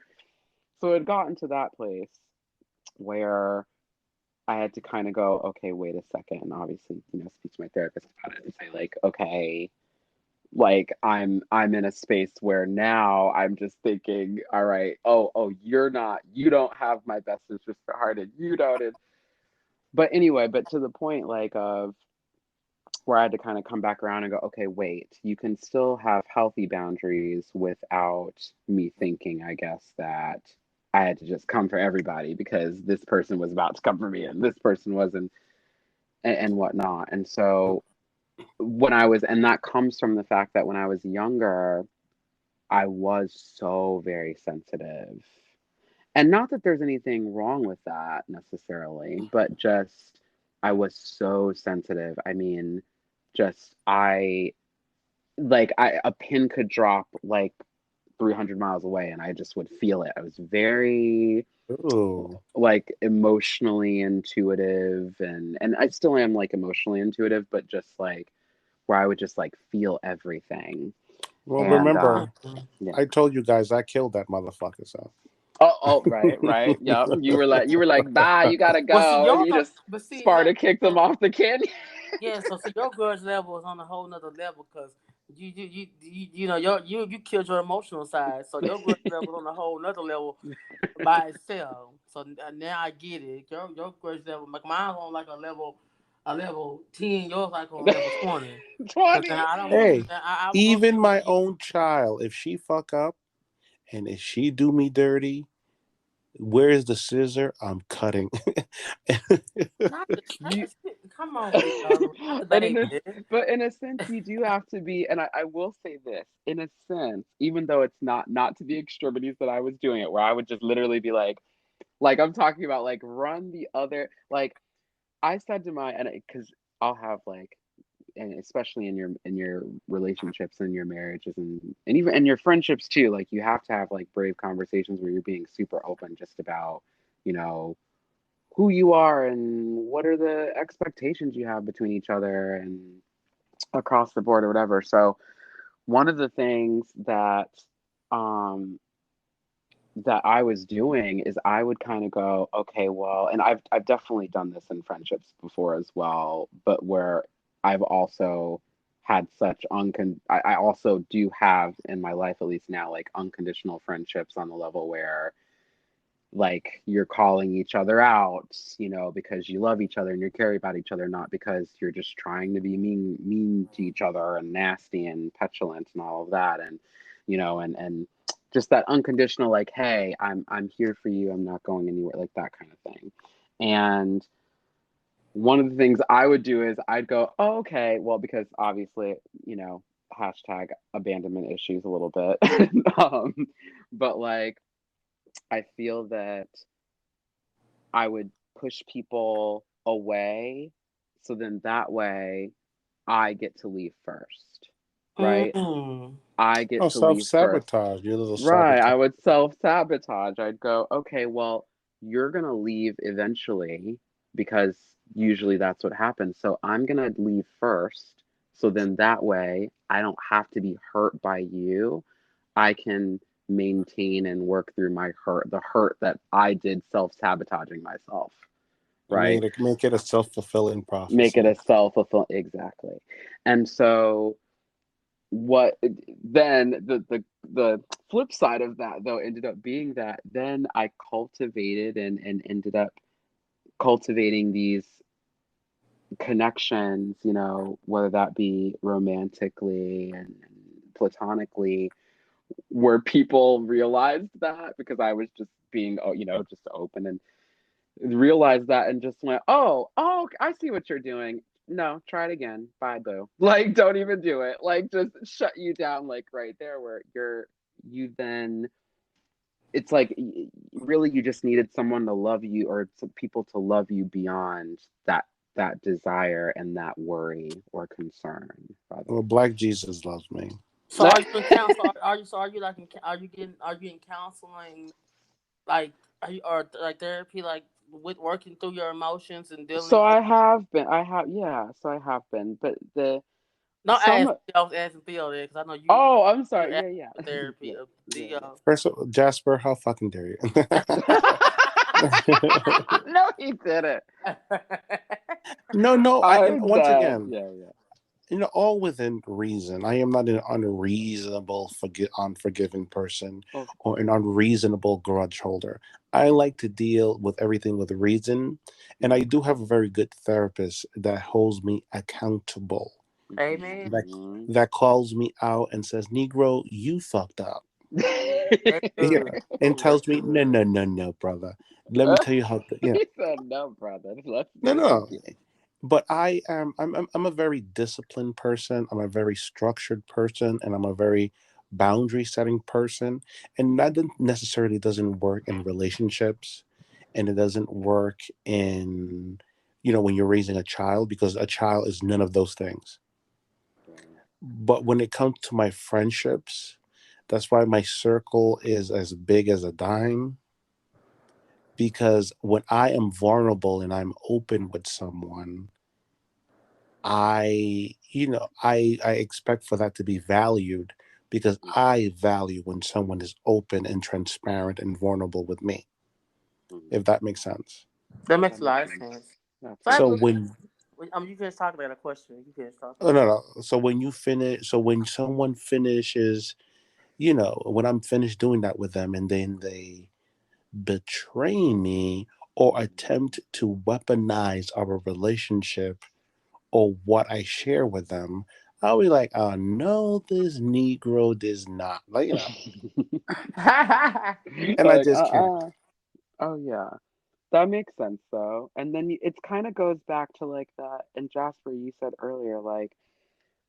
So it got into that place where I had to kind of go, okay, wait a second, and obviously, speak to my therapist about it and say, like, okay, like, I'm in a space where now I'm just thinking, all right, oh, you don't have my best interest at heart, and you don't. But anyway, but to the point, like, of where I had to kind of come back around and go, okay, wait, you can still have healthy boundaries without me thinking, I guess, that I had to just come for everybody because this person was about to come for me and this person wasn't, and whatnot. And so and that comes from the fact that when I was younger, I was so very sensitive. And not that there's anything wrong with that necessarily, but just I was so sensitive. I mean, just a pin could drop like 300 miles away and I just would feel it. I was very Ooh. like emotionally intuitive, and I still am like emotionally intuitive, but just like where I would just like feel everything. Well, And remember, yeah. I told you guys I killed that motherfucker. So. Oh, right. Yep. You were like, bye, you gotta Well, see, go. And y'all you know, just but see, Sparta kicked them so off the canyon. yeah, so see, your grudge level is on a whole nother level because you know you killed your emotional side, so your grudge level is on a whole nother level by itself. So now I get it. Your grudge level, like mine's on like a level 10. Yours like on level 20. Cause now 20. I don't want. Hey, I was gonna say, even my own child, if she fuck up and if she do me dirty, where's the scissor? I'm cutting. not the You come on, Theo, not the but in baby. a but in a sense, you do have to be, and I will say this, in a sense, even though it's not to the extremities that I was doing it, where I would just literally be like I'm talking about, like, run the other, like, I said to my, and because I'll have like, and especially in your relationships and your marriages and even in your friendships too, like, you have to have like brave conversations where you're being super open just about, you know who you are and what are the expectations you have between each other and across the board or whatever. So one of the things um that I was doing is I would kind of go, okay, well, and I've definitely done this in friendships before as well, but where I've also had such I also do have in my life, at least now, like unconditional friendships on the level where like you're calling each other out, because you love each other and you care about each other, not because you're just trying to be mean to each other and nasty and petulant and all of that. And and just that unconditional, like, hey, I'm here for you, I'm not going anywhere, like that kind of thing. And one of the things I would do is I'd go, oh, okay, well, because obviously, hashtag abandonment issues a little bit. um, but like, I feel that I would push people away. So then that way I get to leave first, right? Mm. I get Oh, to leave first. self-sabotage. You're a little Right. I sabotage. would self sabotage. I'd go, okay, well, you're going to leave eventually because usually that's what happens. So I'm going to leave first. So then that way I don't have to be hurt by you. I can maintain and work through my hurt, the hurt that I did self sabotaging myself. Right. Make it a self-fulfilling Make it prophecy. a self fulfill. Exactly. And so what then the flip side of that though ended up being that then I cultivated and ended up cultivating these connections, whether that be romantically and platonically, where people realized that because I was just being, just open and realized that and just went, oh, I see what you're doing. No, try it again. Bye, boo. Like, don't even do it. Like, just shut you down, like right there, where you then. It's like really, you just needed someone to love you, or some people to love you beyond that desire and that worry or concern. By the Well, Black Jesus loves me. So way. are you in counsel? Are you like are you in counseling, like, are you, or like therapy, like with working through your emotions and dealing So with? I have been. I have, yeah. So I have been, but the Not some. ask. I was asking Theo there because I know Oh, I'm you sorry. asked Yeah, yeah, for therapy yeah, of yeah, yeah. Theo. First of all, Jasper, how fucking dare you? No, he didn't. No, no. And I'm once dead. again, Yeah, yeah. all within reason. I am not an unforgiving person Of or an course. unreasonable grudge holder. I like to deal with everything with reason, and I do have a very good therapist that holds me accountable. Amen. That Mm-hmm. that calls me out and says, "Negro, you fucked up." That's Yeah, good. and That's tells me, "No, good. no, no, no, brother. Let me tell you how." He said, "No, brother. Let's No, do it no. again." But I'm a very disciplined person. I'm a very structured person, and I'm a very boundary setting person. And that necessarily doesn't work in relationships, and it doesn't work in when you're raising a child, because a child is none of those things. Right. But when it comes to my friendships, that's why my circle is as big as a dime, because when I am vulnerable and I'm open with someone, I expect for that to be valued, because I value when someone is open and transparent and vulnerable with me, Mhm. if that makes sense. That That makes a makes lot of sense. sense. So I have So a, Absolutely. when you can talk about a question. You can talk. oh, no, no. So when you finish, so when someone finishes, when I'm finished doing that with them, and then they betray me or attempt to weaponize our relationship or what I share with them, I'll be like, oh no, this Negro does not. Like, and I Like, just can't. oh yeah. That makes sense though. And then it kind of goes back to like that. And Jasper, you said earlier, like,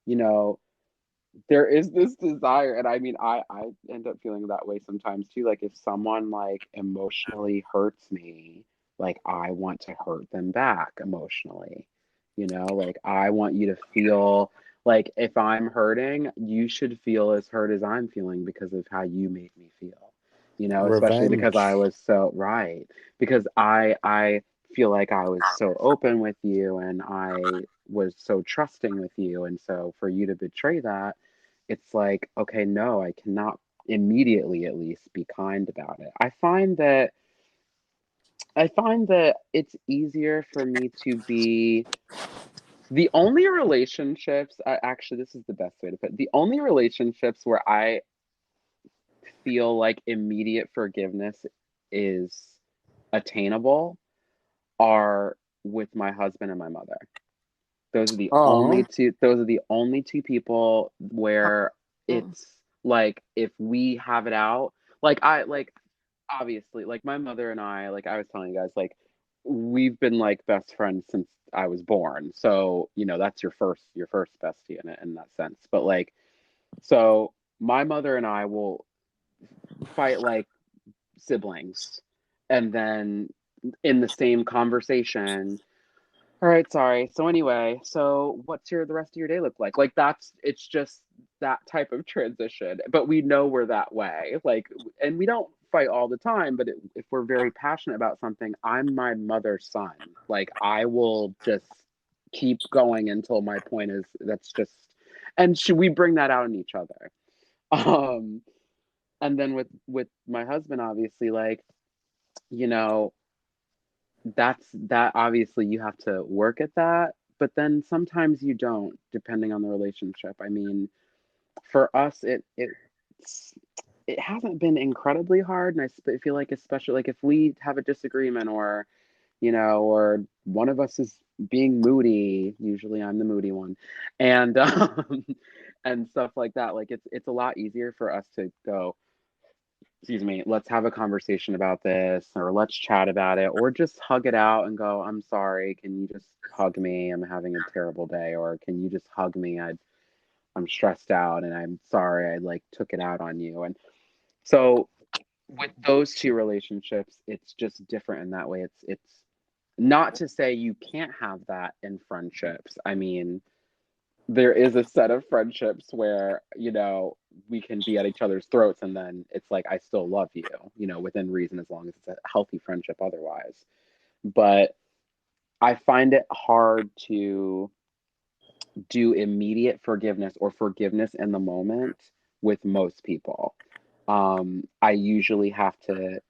you know, there is this desire, and I mean, I end up feeling that way sometimes too. Like if someone like emotionally hurts me, like I want to hurt them back emotionally. Like I want you to feel like if I'm hurting, you should feel as hurt as I'm feeling because of how you made me feel. Especially because I Revenge. was so right. Because I feel like I was so open with you and I was so trusting with you. And so for you to betray that, it's like, okay, no, I cannot immediately at least be kind about it. I find that it's easier for me to be the only relationships, actually, this is the best way to put it. The only relationships where I feel like immediate forgiveness is attainable are with my husband and my mother. Oh, Those are the only two people where it's like if we have it out, like obviously like my mother and I, like I was telling you guys, like we've been like best friends since I was born. So, that's your first bestie in that sense. But like so my mother and I will fight like siblings, and then in the same conversation, all right, sorry. So anyway, so what's the rest of your day look like? Like it's just that type of transition. But we know we're that way. Like, and we don't fight all the time, but if we're very passionate about something, I'm my mother's son. Like I will just keep going until my point is that's just, and should we bring that out in each other? Um, and then with my husband, obviously, like, you know, that obviously you have to work at that, but then sometimes you don't, depending on the relationship. I mean, for us it hasn't been incredibly hard, and I feel like, especially like if we have a disagreement, or or one of us is being moody, usually I'm the moody one, and and stuff like that, like it's a lot easier for us to go, excuse me, let's have a conversation about this, or let's chat about it, or just hug it out and go, I'm sorry, can you just hug me? I'm having a terrible day. Or can you just hug me? I'm stressed out and I'm sorry I like took it out on you. And so with those two relationships, it's just different in that way. It's not to say you can't have that in friendships. I mean, there is a set of friendships where we can be at each other's throats, and then it's like I still love you, within reason, as long as it's a healthy friendship otherwise. But I find it hard to do immediate forgiveness or forgiveness in the moment with most people. I usually have to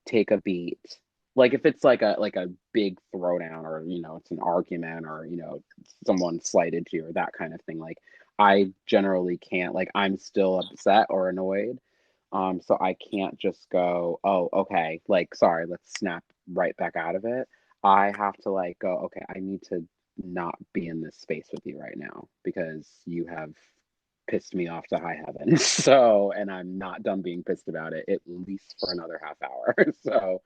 take a beat. Like if it's like a big throwdown, or it's an argument, or someone slighted you, or that kind of thing. Like I generally can't, like I'm still upset or annoyed. So I can't just go, oh, okay, like sorry, let's snap right back out of it. I have to like go, okay, I need to not be in this space with you right now because you have pissed me off to high heaven. So, and I'm not done being pissed about it, at least for another half hour. So,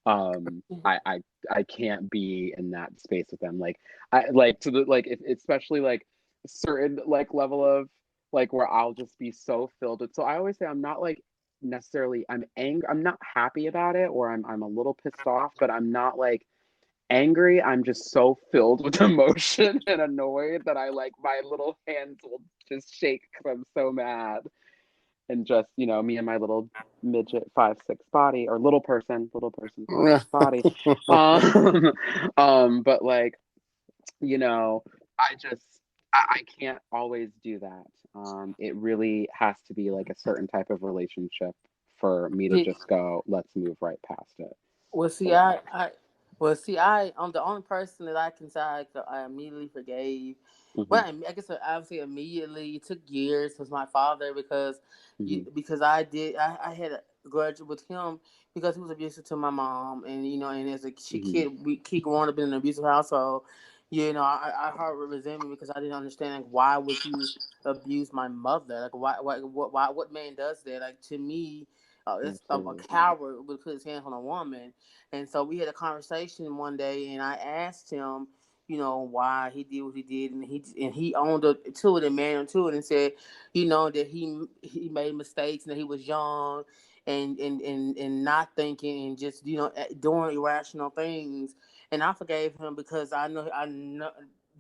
I can't be in that space with them. Like I like to the like if, especially like certain like level of like where I'll just be so filled with. So I always say I'm not like necessarily I'm angry. I'm not happy about it, or I'm a little pissed off, but I'm not like angry. I'm just so filled with emotion and annoyed that I like my little hands will just shake because I'm so mad. And just, me and my little midget 5'6" body, or little person 5'6" body. Um, but like, I just I can't always do that. It really has to be like a certain type of relationship for me to See, just go, let's move right past it. well, see, So, I'm the only person that I can say I immediately forgave. hmm Well, I guess I would say immediately. It took years. Was my father because, hmm because I had a grudge with him because he was abusive to my mom, and and as a hmm kid, we keep growing up in an abusive household. I harbored resentment because I didn't understand, like, why would you abuse my mother? Like what man does that? Like, to me, it's a absolutely. coward would put his hands on a woman. And so we had a conversation one day, and I asked him, why he did what he did, and he owned up to it and managed to it, and said, that he made mistakes, and that he was young, and not thinking, and just doing irrational things. And I forgave him because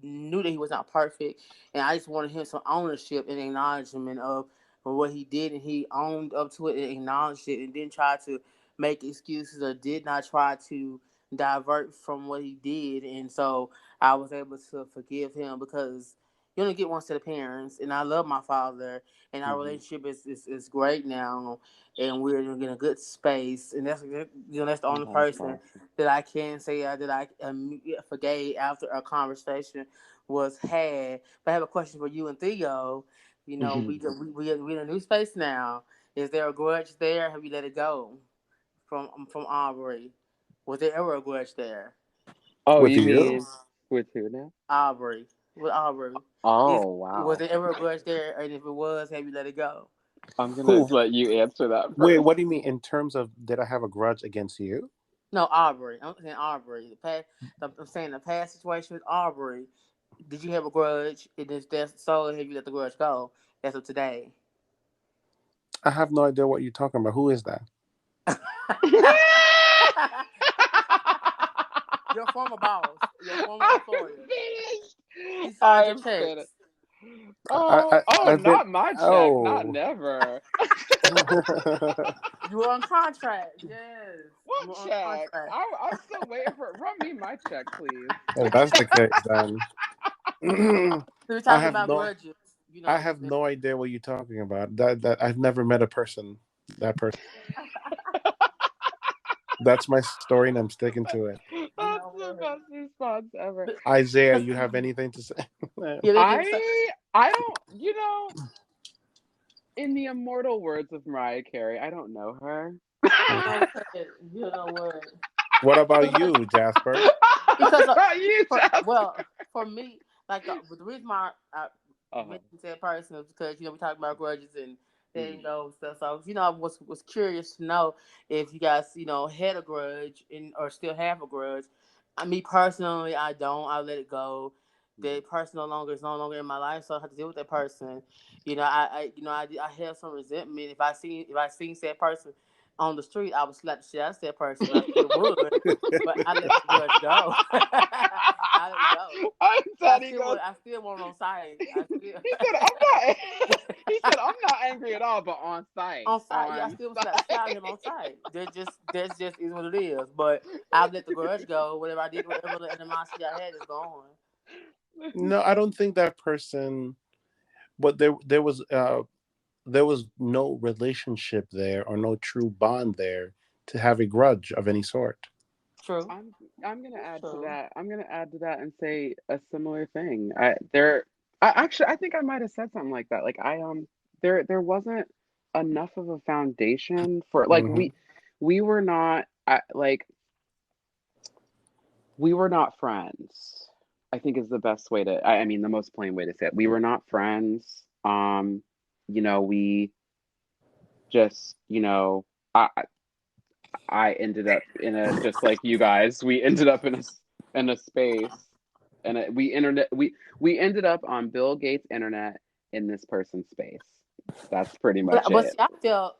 knew that he was not perfect, and I just wanted him some ownership and acknowledgement of what he did, and he owned up to it and acknowledged it, and didn't try to make excuses, or did not try to divert from what he did. And so I was able to forgive him because you only get one set of parents, and I love my father, and our hmm relationship is great now, and we're in a good space. And that's the Oh, only that's person awesome. that I can say that I forgave after a conversation was had. But I have a question for you and Theo. We in a new space now. Is there a grudge there? Have you let it go from Aubrey. Was there ever a grudge there? Oh, With you you? mean with who now? Aubrey. With Aubrey. Is Oh, Was wow. there ever a grudge there? And if it was, have you let it go? I'm gonna Who? let you answer that Wait, first. what do you mean in terms of did I have a grudge against you? No, Aubrey. I'm saying Aubrey. I'm saying the past situation with Aubrey. Did you have a grudge? And if that's so, have you let the grudge go as of today? I have no idea what you're talking about. Who is that? Your former boss, your former I'm employer. finished. He signed your I'm finished. checks. Oh, I've been. not my check. Not Oh. never. You were on contract. Yes. You What were on check? contract. I'm still waiting for. Run me my check, please. If that's the case, then So we're I talking have about no. grudges. I have no idea what you're talking about. That I've never met a person. That person. That's my story, and I'm sticking to it. You That's know the what? best response ever. Isaiah, Because you have anything to say? yeah, they give. I don't. In the immortal words of Mariah Carey, I don't know her. You know what? You know what? What about you, Jasper? Because You, Jasper. for me, like the reason why I Uh-huh. mentioned that person is because we talk about grudges and Mhm. stuff. So I was curious to know if you guys had a grudge or still have a grudge. Me personally, I don't. I let it go. Mhm. That person is no longer in my life, so I have to deal with that person. I have some resentment. If I seen that person on the street, I would slap the shit out of that person. I still would, but I let the grudge go. I let it go. I'm But sad. He goes. I still want on site. He I still said, "I'm not." He said, "I'm not angry at all, but on site, on site. Yeah, I on still slap the shit out of him on site." site. That's just is what it is. But I've let the grudge go. Whatever I did, whatever the animosity I had is gone. No, I don't think that person. But there was no relationship there or no true bond there to have a grudge of any sort. True. I'm I'm gonna add to True. that. I'm gonna add to that and say a similar thing. I think I might have said something like that. Like there wasn't enough of a foundation for like Hmm. we were not like we were not friends. I think is the best way to I mean the most plain way to say it. We were not friends. We just I I ended up in a just like you guys. We ended up in a space, and we ended up on Bill Gates' internet in this person's space. That's pretty much But it. see, I felt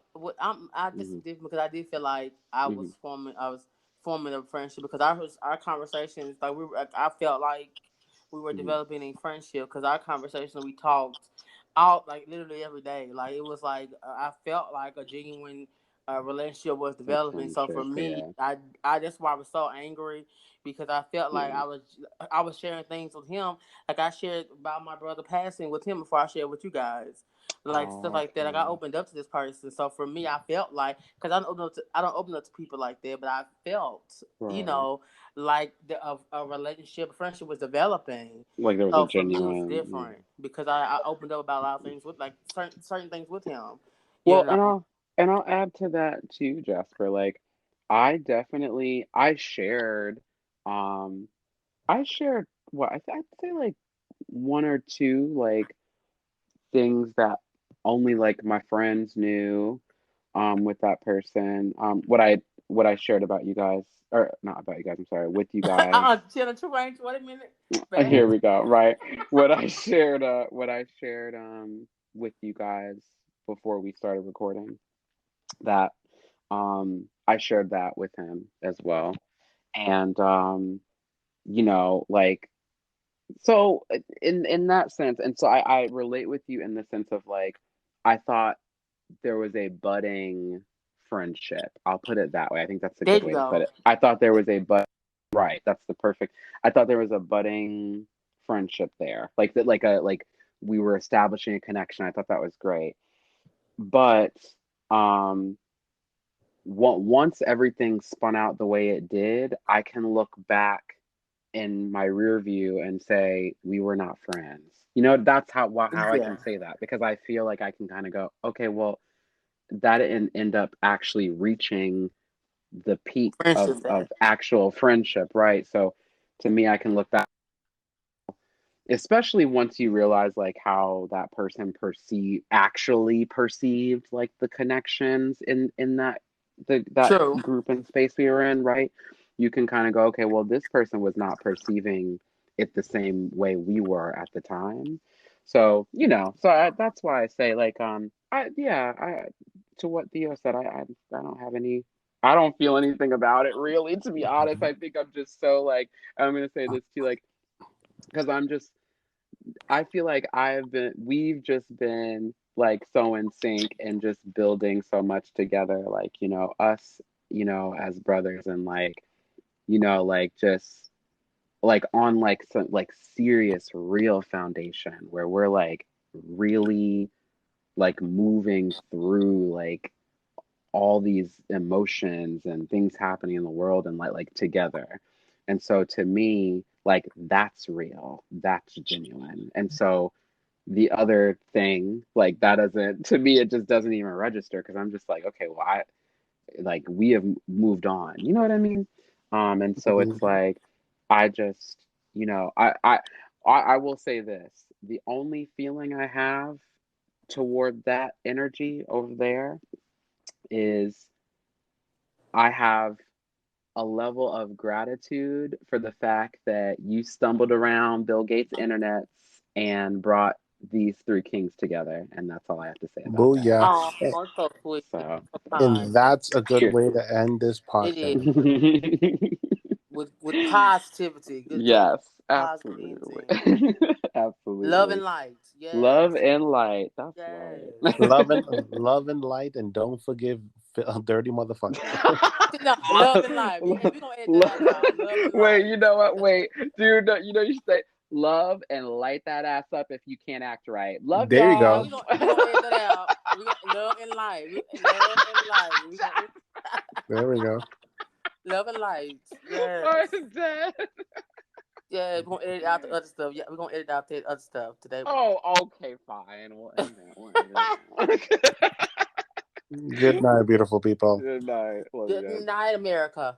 I Hmm. disagree because I did feel like Hmm. I was forming a friendship because our conversations like I felt like we were Hmm. developing a friendship because our conversation we talked out like literally every day. Like it was like I felt like a genuine relationship was A developing. So for friendship, me, yeah. I that's why I was so angry because I felt like Yeah. I was sharing things with him like I shared about my brother passing with him before I shared with you guys like stuff Oh, like that. Like I okay. opened up to this person. So for me, I felt like because I don't open up to people like that, but I felt Right. like a relationship, a friendship was developing. Like there was a So for me, it was genuine. Yeah. different because I opened up about a lot of things with like certain things with him. You Well, know, and I'll add to that too, Jasper. Like I definitely um I shared what I'd say like one or two like things that only like my friends knew with that person. What I shared about you guys or not about you guys, I'm sorry, with you guys. Tell the truth, ain't 20 minutes. Here Bad. we go, right. What I shared with you guys before we started recording that I shared that with him as well. And like so in that sense, and so I relate with you in the sense of like I thought there was a budding friendship. I'll put it that way. I think that's a There good you way to put go. it. I thought there was a right, that's the perfect. I thought there was a budding friendship there. Like that like we were establishing a connection. I thought that was great. But um once everything spun out the way it did, I can look back in my rear view and say we were not friends. That's how I Yeah. can say that because I feel like I can kind of go, okay, well, that didn't end up actually reaching the peak Friendship of that. actual friendship, right? So to me, I can look back, especially once you realize like how that person actually perceived like the connections in that True. group and space we were in, right? You can kind of go, okay, well, this person was not perceiving it the same way we were at the time. So that's why I say like I to what Theo said, I don't have any, I don't feel anything about it really, to be honest. I think I'm just so like, I'm gonna say this too, like, because I feel like we've just been like so in sync and just building so much together, like, us, as brothers, and like, like just like on like some like serious real foundation where we're like really like moving through like all these emotions and things happening in the world and like together. And so to me, like that's real, that's genuine. And so the other thing, like that doesn't, to me, it just doesn't even register, because I'm just like, okay, well, I like we have moved on. You know what I mean? And so it's like, I just, I will say this: the only feeling I have toward that energy over there is I have a level of gratitude for the fact that you stumbled around Bill Gates' internets and brought these three kings together, and that's all I have to say about that. Booyah. Oh, so sweet. So, So And kind. that's a good cheers. way to end this It is. podcast. With positivity. Good Yes, positive absolutely. ending. Love and Absolutely. light. Love Yes. and light. That's Yes. right. Love and light, and don't forgive dirty motherfuckers. No, love and light. And we're gonna edit that out, y'all. Love and Wait, light. you know what? Wait, dude, you should say love and light that ass up if you can't act right. Love There you Yeah, y'all. go. we gonna edit that out. We gonna love and light. Love and light. We gonna There we go. love and light. Yes. I'm dead. Yeah, we're gonna edit out the other stuff. Yeah, we're gonna edit out the other stuff today. Oh, okay, fine. We'll end it. We'll end it now. Good night, beautiful people. Good night. Love you Good guys. night, America.